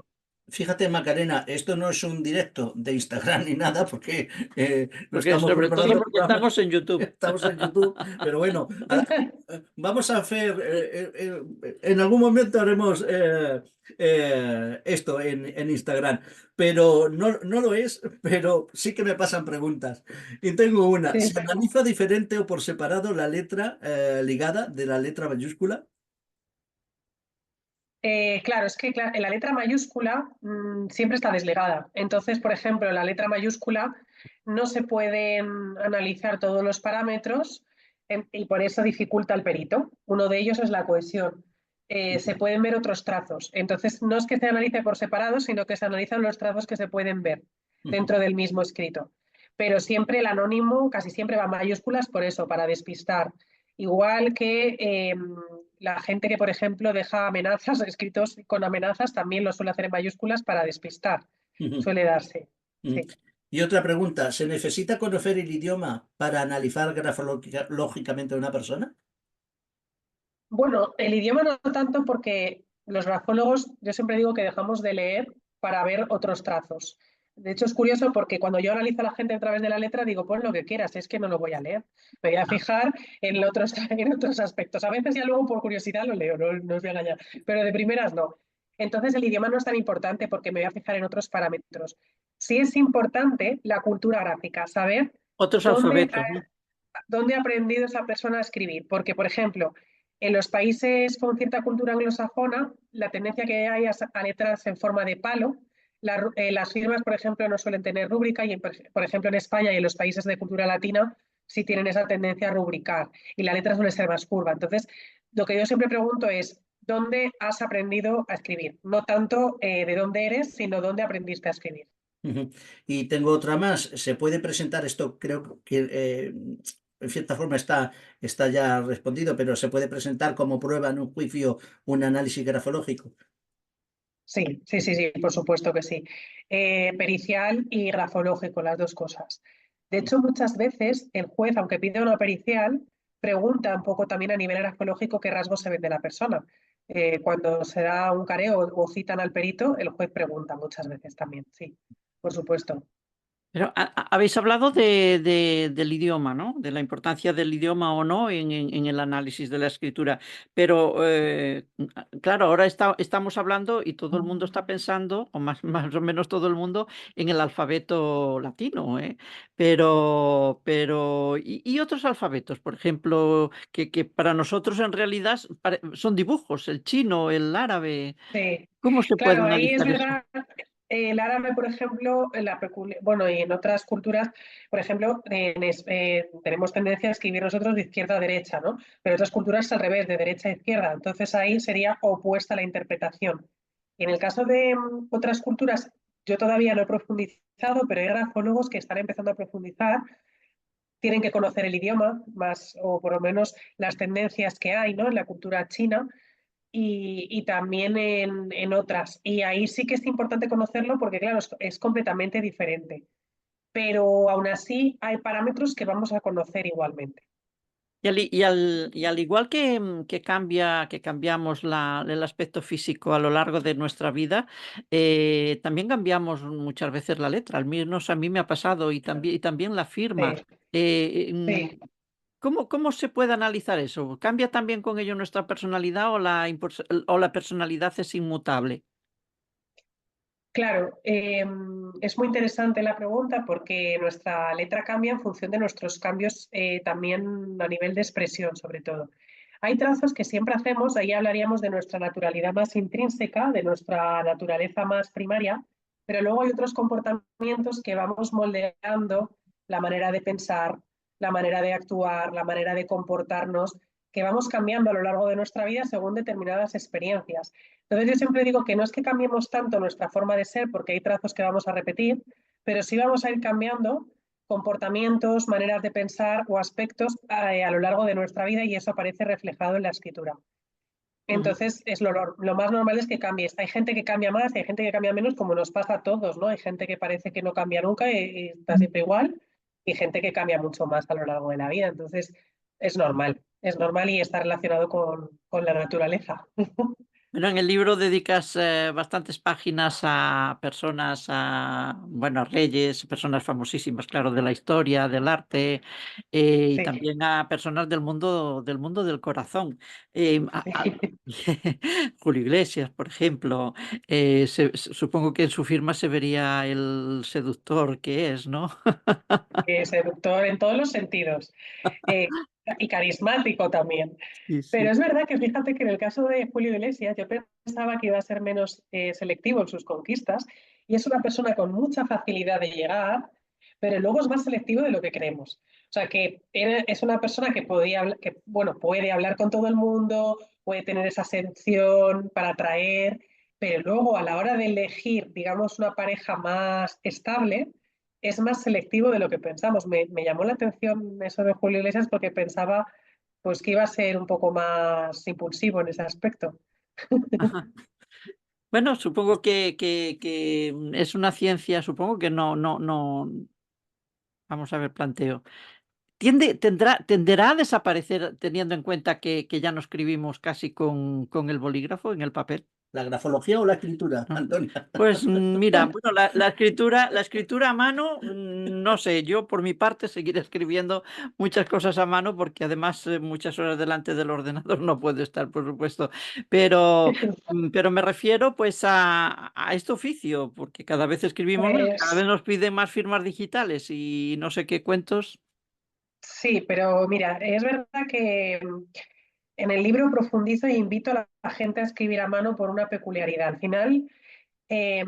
Fíjate, Macarena, esto no es un directo de Instagram ni nada, porque lo Porque estamos sobre todo preparando el porque programa, estamos en YouTube. estamos en YouTube, pero bueno, vamos a hacer, en algún momento haremos esto en Instagram, pero no lo es, pero sí que me pasan preguntas. Y tengo una, Sí. ¿se analiza diferente o por separado la letra ligada de la letra mayúscula? Claro, es que la letra mayúscula siempre está desligada. Entonces, por ejemplo, la letra mayúscula no se pueden analizar todos los parámetros y por eso dificulta el perito. Uno de ellos es la cohesión. Se pueden ver otros trazos. Entonces, no es que se analice por separado, sino que se analizan los trazos que se pueden ver Ujú. dentro del mismo escrito. Pero siempre el anónimo, casi siempre va en mayúsculas por eso, para despistar. Igual que la gente que, por ejemplo, deja amenazas, escritos con amenazas, también lo suele hacer en mayúsculas para despistar. Ujú. Suele darse. Mm. Sí. Y otra pregunta, ¿se necesita conocer el idioma para analizar grafológicamente a una persona? Bueno, el idioma no tanto porque los grafólogos, yo siempre digo que dejamos de leer para ver otros trazos. De hecho, es curioso porque cuando yo analizo a la gente a través de la letra, digo, pon lo que quieras, es que no lo voy a leer. Me voy a Ah, fijar en otros aspectos. A veces ya luego por curiosidad lo leo, no os voy a engañar, pero de primeras no. Entonces, el idioma no es tan importante porque me voy a fijar en otros parámetros. Sí es importante la cultura gráfica, saber Otros dónde alfabetos, ¿no? ¿dónde ha aprendido esa persona a escribir? Porque, por ejemplo, en los países con cierta cultura anglosajona, la tendencia que hay a letras en forma de palo. Las firmas, por ejemplo, no suelen tener rúbrica y, por ejemplo, en España y en los países de cultura latina sí tienen esa tendencia a rubricar y la letra suele ser más curva. Entonces, lo que yo siempre pregunto es, ¿dónde has aprendido a escribir? No tanto de dónde eres, sino dónde aprendiste a escribir. ujú. Y tengo otra más. ¿Se puede presentar esto? Creo que en cierta forma está ya respondido, pero ¿se puede presentar como prueba en un juicio un análisis grafológico? Sí, sí, sí, sí, por supuesto que sí. Pericial y grafológico, las dos cosas. De hecho, muchas veces el juez, aunque pide una pericial, pregunta un poco también a nivel grafológico qué rasgos se ven de la persona. Cuando se da un careo o citan al perito, el juez pregunta muchas veces también, sí, por supuesto. Pero habéis hablado del idioma, ¿no? De la importancia del idioma o no en el análisis de la escritura. Pero, claro, ahora estamos hablando y todo el mundo está pensando, o más, más o menos todo el mundo, en el alfabeto latino, ¿eh? ¿Y otros alfabetos? Por ejemplo, que para nosotros en realidad son dibujos, el chino, el árabe. Sí, ¿Cómo se puede claro, ahí es analizar eso? verdad. El árabe, por ejemplo, bueno, y en otras culturas, por ejemplo, tenemos tendencia a escribir nosotros de izquierda a derecha, ¿no? Pero otras culturas es al revés, de derecha a izquierda. Entonces ahí sería opuesta la interpretación. Y en el caso de otras culturas, yo todavía no he profundizado, pero hay grafólogos que están empezando a profundizar, tienen que conocer el idioma, más, o por lo menos las tendencias que hay, ¿no? En la cultura china y también en otras. Y ahí sí que es importante conocerlo porque, claro, es completamente diferente. Pero aún así hay parámetros que vamos a conocer igualmente. Y al igual que, que cambiamos el aspecto físico a lo largo de nuestra vida, también cambiamos muchas veces la letra. Al menos a mí me ha pasado y también la firma. Sí, Eh, sí. ¿cómo se puede analizar eso? ¿Cambia también con ello nuestra personalidad o la personalidad es inmutable? Claro, es muy interesante la pregunta porque nuestra letra cambia en función de nuestros cambios también a nivel de expresión, sobre todo. Hay trazos que siempre hacemos, ahí hablaríamos de nuestra naturalidad más intrínseca, de nuestra naturaleza más primaria, pero luego hay otros comportamientos que vamos moldeando la manera de pensar, la manera de actuar, la manera de comportarnos, que vamos cambiando a lo largo de nuestra vida según determinadas experiencias. Entonces yo siempre digo que no es que cambiemos tanto nuestra forma de ser, porque hay trazos que vamos a repetir, pero sí vamos a ir cambiando comportamientos, maneras de pensar o aspectos a lo largo de nuestra vida y eso aparece reflejado en la escritura. Ujú. Entonces, lo más normal es que cambies. Hay gente que cambia más y hay gente que cambia menos, como nos pasa a todos, ¿no? Hay gente que parece que no cambia nunca y está siempre igual, y gente que cambia mucho más a lo largo de la vida. Entonces, es normal y está relacionado con la naturaleza. Bueno, en el libro dedicas bastantes páginas a personas, bueno, a reyes, personas famosísimas, claro, de la historia, del arte, y Sí, también a personas del mundo del corazón. sí. Julio Iglesias, por ejemplo, supongo que en su firma se vería el seductor que es, ¿no? Seductor en todos los sentidos eh, y carismático también. Sí, Pero sí. es verdad que fíjate que en el caso de Julio Iglesias yo pensaba que iba a ser menos selectivo en sus conquistas y es una persona con mucha facilidad de llegar, pero luego es más selectivo de lo que creemos. O sea, que es una persona que, bueno, puede hablar con todo el mundo, puede tener esa seducción para atraer, pero luego a la hora de elegir, digamos, una pareja más estable, es más selectivo de lo que pensamos. Me llamó la atención eso de Julio Iglesias porque pensaba pues que iba a ser un poco más impulsivo en ese aspecto. Ajá. Bueno, supongo que es una ciencia, supongo que no, vamos a ver, planteo. ¿Tenderá a desaparecer teniendo en cuenta que ya no escribimos casi con el bolígrafo en el papel? ¿La grafología o la escritura, ¿No? Antonia? Pues mira, bueno, la escritura a mano, no sé, yo por mi parte seguiré escribiendo muchas cosas a mano porque además muchas horas delante del ordenador no puedo estar, por supuesto, pero me refiero pues a este oficio, porque cada vez escribimos menos, cada vez Pues nos piden más firmas digitales y no sé qué cuentos. sí, pero mira, es verdad que en el libro profundizo e invito a la gente a escribir a mano por una peculiaridad. Al final, eh,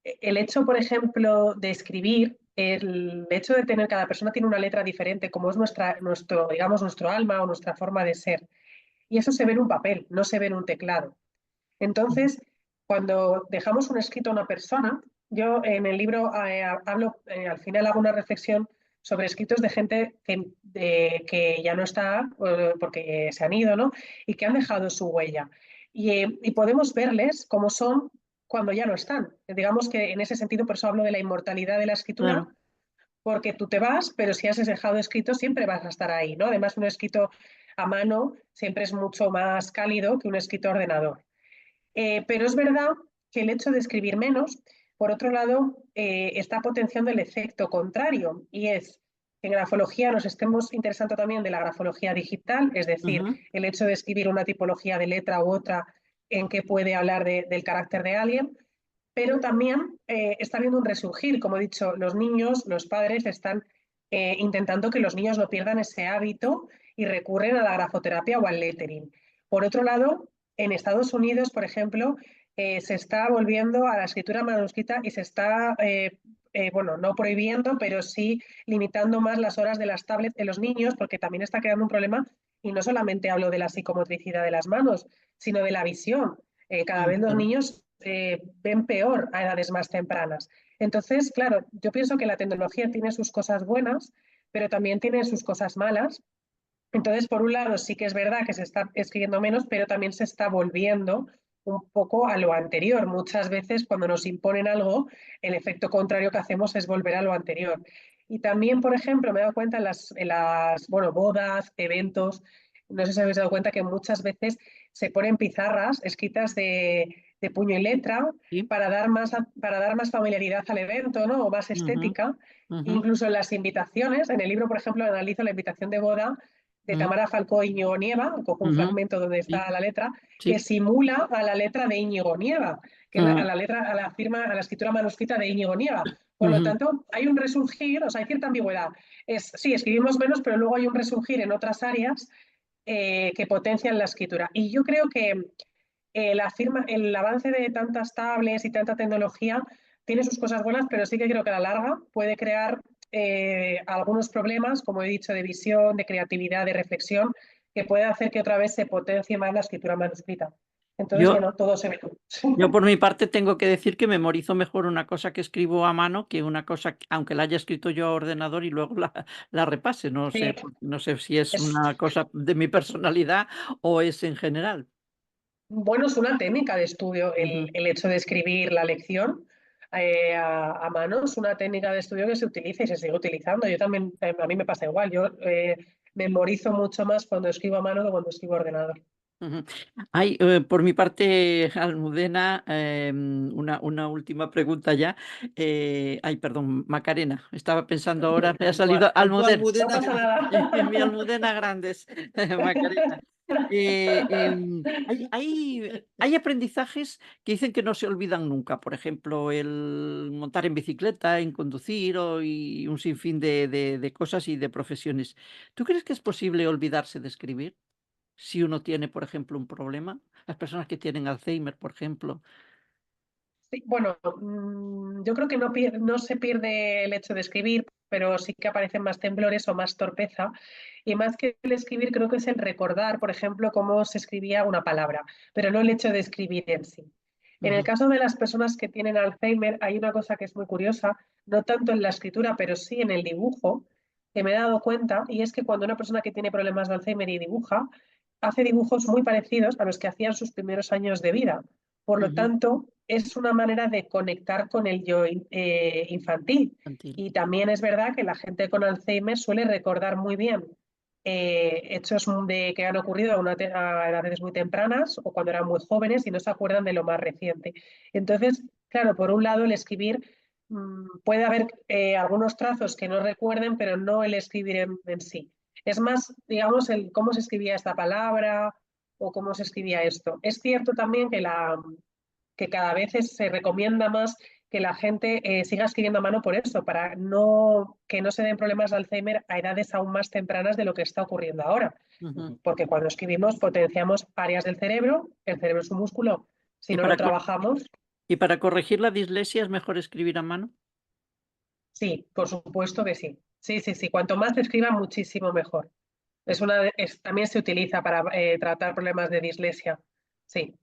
el hecho, por ejemplo, de escribir, el hecho de tener cada persona tiene una letra diferente, como es digamos, nuestro alma o nuestra forma de ser. Y eso se ve en un papel, no se ve en un teclado. Ujú. Entonces, cuando dejamos un escrito a una persona, yo en el libro hablo, al final hago una reflexión sobre escritos de gente que ya no está porque se han ido, ¿no? Y que han dejado su huella. Y podemos verles cómo son cuando ya no están. Digamos que en ese sentido, por eso hablo de la inmortalidad de la escritura, Claro. porque tú te vas, pero si has dejado escrito siempre vas a estar ahí, ¿no? Además, un escrito a mano siempre es mucho más cálido que un escrito a ordenador. Pero es verdad que el hecho de escribir menos, por otro lado, está potenciando el efecto contrario, y es que en grafología nos estemos interesando también de la grafología digital, es decir, Ujú. el hecho de escribir una tipología de letra u otra en que puede hablar del carácter de alguien, pero también está habiendo un resurgir, como he dicho, los niños, los padres están intentando que los niños no pierdan ese hábito y recurren a la grafoterapia o al lettering. Por otro lado, en Estados Unidos, por ejemplo, se está volviendo a la escritura manuscrita y se está, bueno, no prohibiendo, pero sí limitando más las horas de las tablets en los niños, porque también está creando un problema, y no solamente hablo de la psicomotricidad de las manos, sino de la visión. Cada vez los niños ven peor a edades más tempranas. Entonces, claro, yo pienso que la tecnología tiene sus cosas buenas, pero también tiene sus cosas malas. Entonces, por un lado, sí que es verdad que se está escribiendo menos, pero también se está volviendo un poco a lo anterior. Muchas veces cuando nos imponen algo, el efecto contrario que hacemos es volver a lo anterior. Y también, por ejemplo, me he dado cuenta en las bueno, bodas, eventos, no sé si habéis dado cuenta que muchas veces se ponen pizarras escritas de puño y letra Sí. para dar más familiaridad al evento, ¿no? O más Ujú, estética. ujú, Incluso en las invitaciones, en el libro, por ejemplo, analizo la invitación de boda de ujú, Tamara Falcó e Íñigo Nieva, cojo un ujú. fragmento donde Sí, está la letra, que sí. simula a la letra de Íñigo Nieva, que es a Mm, la letra, a la firma, a la escritura manuscrita de Íñigo Nieva. Por lo ujú. tanto, hay un resurgir, o sea, hay cierta ambigüedad. Sí, escribimos menos, pero luego hay un resurgir en otras áreas que potencian la escritura. Y yo creo que el avance de tantas tablets y tanta tecnología tiene sus cosas buenas, pero sí que creo que a la larga puede crear algunos problemas, como he dicho, de visión, de creatividad, de reflexión, que puede hacer que otra vez se potencie más la escritura manuscrita. Entonces, Yo, bueno, todo se ve. yo por mi parte tengo que decir que memorizo mejor una cosa que escribo a mano que una cosa, aunque la haya escrito yo a ordenador y luego la repase. No Sí, sé, no sé si es es, una cosa de mi personalidad o es en general. bueno, es una técnica de estudio Ujú, el hecho de escribir la lección a mano, es una técnica de estudio que se utiliza y se sigue utilizando. Yo también, a mí me pasa igual, yo memorizo mucho más cuando escribo a mano que cuando escribo a ordenador. ujú. Hay, por mi parte, Almudena, una última pregunta ya. Ay, perdón, Macarena. Estaba pensando ahora, me ha salido A tu Almudena. No Almudena, pasa nada. Mi Almudena Grandes, Macarena. Hay aprendizajes que dicen que no se olvidan nunca, por ejemplo, el montar en bicicleta, en conducir y un sinfín de cosas y de profesiones. ¿Tú crees que es posible olvidarse de escribir si uno tiene, por ejemplo, un problema? Las personas que tienen Alzheimer, por ejemplo. Sí, bueno, yo creo que no se pierde el hecho de escribir, pero sí que aparecen más temblores o más torpeza. Y más que el escribir, creo que es el recordar, por ejemplo, cómo se escribía una palabra, pero no el hecho de escribir en sí. En el Ujú, caso de las personas que tienen Alzheimer, hay una cosa que es muy curiosa, no tanto en la escritura, pero sí en el dibujo, que me he dado cuenta, y es que cuando una persona que tiene problemas de Alzheimer y dibuja, hace dibujos muy parecidos a los que hacían sus primeros años de vida. Por lo ujú, tanto, es una manera de conectar con el yo infantil. infantil. Y también es verdad que la gente con Alzheimer suele recordar muy bien hechos que han ocurrido a edades muy tempranas o cuando eran muy jóvenes y no se acuerdan de lo más reciente. Entonces, claro, por un lado, el escribir puede haber algunos trazos que no recuerden, pero no el escribir en sí. Es más, digamos, el cómo se escribía esta palabra o cómo se escribía esto. Es cierto también que cada vez se recomienda más que la gente siga escribiendo a mano por eso, para que no se den problemas de Alzheimer a edades aún más tempranas de lo que está ocurriendo ahora. Ujú. Porque cuando escribimos potenciamos áreas del cerebro, el cerebro es un músculo, si Y no lo trabajamos, y para corregir la dislexia es mejor escribir a mano. sí, por supuesto que sí. Sí, sí, sí, cuanto más se escriba, muchísimo mejor. También se utiliza para tratar problemas de dislexia. Sí.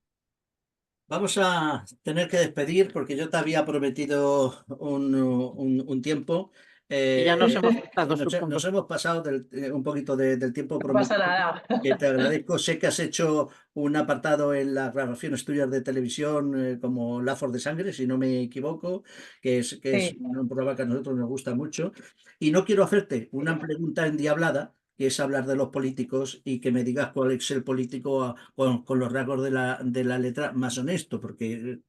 vamos a tener que despedir porque yo te había prometido un tiempo. Y ya nos hemos Y pasado, nos supongo. hemos pasado un poquito del tiempo No pasa prometido, nada. que te agradezco. Sé que has hecho un apartado en las grabaciones tuyas de televisión como Lazos de Sangre, si no me equivoco, que es Sí. un programa que a nosotros nos gusta mucho. Y no quiero hacerte una pregunta endiablada, que es hablar de los políticos y que me digas cuál es el político con los rasgos de la letra más honesto, porque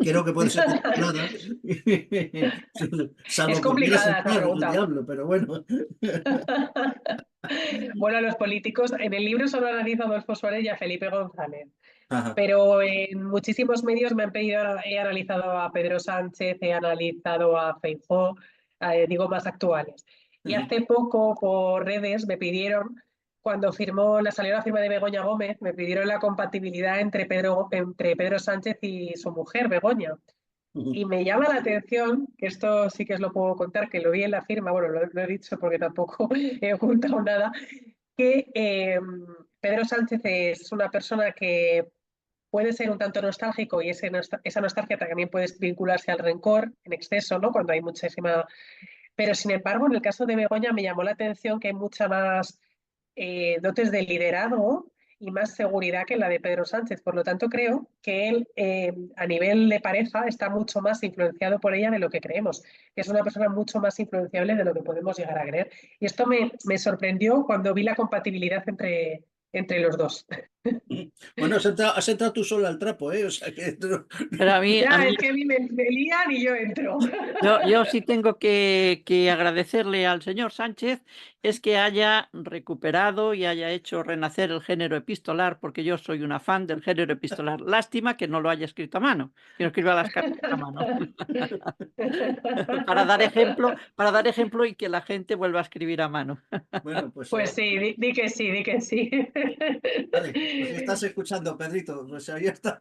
creo que puede ser endiablada, Es salvo que quieras complicada esa entrar el pregunta. diablo, pero bueno. Bueno, a los políticos, en el libro solo analizo a Adolfo Suárez y a Felipe González, Ajá. pero en muchísimos medios me han pedido, he analizado a Pedro Sánchez, he analizado a Feijóo, digo más actuales. Y Ujú. hace poco por redes me pidieron cuando salió la firma de Begoña Gómez, me pidieron la compatibilidad entre Pedro Sánchez y su mujer, Begoña. Y me llama la atención, que esto sí que os lo puedo contar, que lo vi en la firma, bueno, lo he dicho porque tampoco he ocultado nada, que Pedro Sánchez es una persona que puede ser un tanto nostálgico y esa nostalgia también puede vincularse al rencor en exceso, ¿no? Cuando hay muchísima... Pero sin embargo, en el caso de Begoña me llamó la atención que hay mucha más dotes de liderazgo y más seguridad que la de Pedro Sánchez. Por lo tanto, creo que él, a nivel de pareja, está mucho más influenciado por ella de lo que creemos, que es una persona mucho más influenciable de lo que podemos llegar a creer. Y esto me sorprendió cuando vi la compatibilidad entre los dos. Bueno, has entrado tú sola al trapo, ¿eh? O sea que Pero a mí, Ya, es que a mí me lían y yo entro. yo sí tengo que agradecerle al señor Sánchez es que haya recuperado y haya hecho renacer el género epistolar, porque yo soy una fan del género epistolar. Lástima que no lo haya escrito a mano, que no escriba las cartas a mano. Para dar ejemplo y que la gente vuelva a escribir a mano. Bueno, pues Pues sí, di que sí, di que sí. vale, pues si estás escuchando, Pedrito, pues ahí está.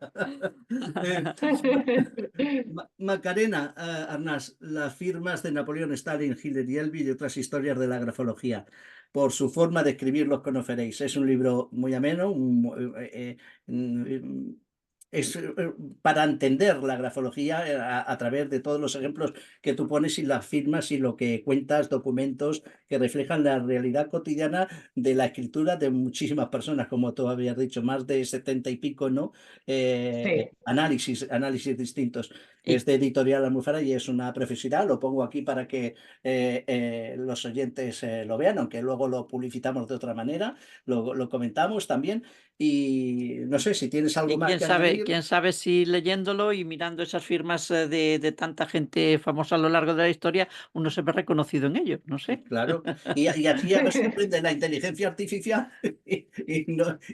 Eh, Macarena, Arnás, las firmas de Napoleón, Stalin, Hitler y Elvis y otras historias de la grafología. Por su forma de escribir los conoceréis. Es un libro muy ameno, mm, es para entender la grafología a través de todos los ejemplos que tú pones y las firmas y lo que cuentas, documentos que reflejan la realidad cotidiana de la escritura de muchísimas personas, como tú habías dicho, más de 70 y pico, ¿no? Sí. Análisis distintos. Y Es de Editorial Almufara y es una preciosidad. Lo pongo aquí para que los oyentes lo vean, aunque luego lo publicitamos de otra manera, lo comentamos también. Y no sé si tienes algo Y más que añadir. quién sabe si leyéndolo y mirando esas firmas de tanta gente famosa a lo largo de la historia, uno se ve reconocido en ello, no sé. Claro, y así a ver si aprende la inteligencia artificial y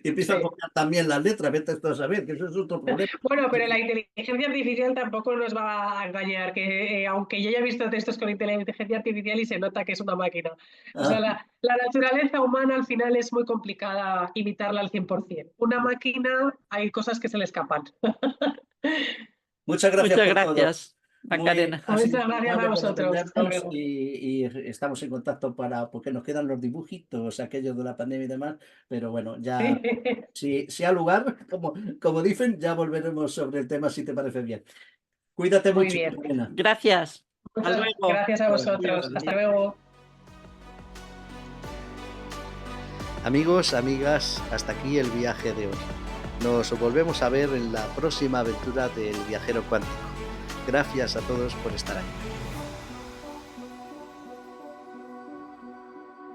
empieza a Sí. copiar también las letras, vete esto a saber, que eso es otro problema. Bueno, pero la inteligencia artificial tampoco nos va a engañar, que aunque yo ya he visto textos con inteligencia artificial y se nota que es una máquina. O sea, Ah, la naturaleza humana al final es muy complicada imitarla al 100%. Una máquina hay cosas que se le escapan. muchas gracias Muchas por todo. gracias, Macarena. Ha sido Muchas muy gracias a amable por vosotros. Hasta atendernos luego. y estamos en contacto porque nos quedan los dibujitos, aquellos de la pandemia y demás, pero bueno, ya si ha lugar, como dicen, ya volveremos sobre el tema si te parece bien. Cuídate Muy mucho, bien. Elena. Gracias. Hasta Muchas luego. gracias a vosotros. Hasta luego. Amigos, amigas, hasta aquí el viaje de hoy. Nos volvemos a ver en la próxima aventura del viajero cuántico. Gracias a todos por estar ahí.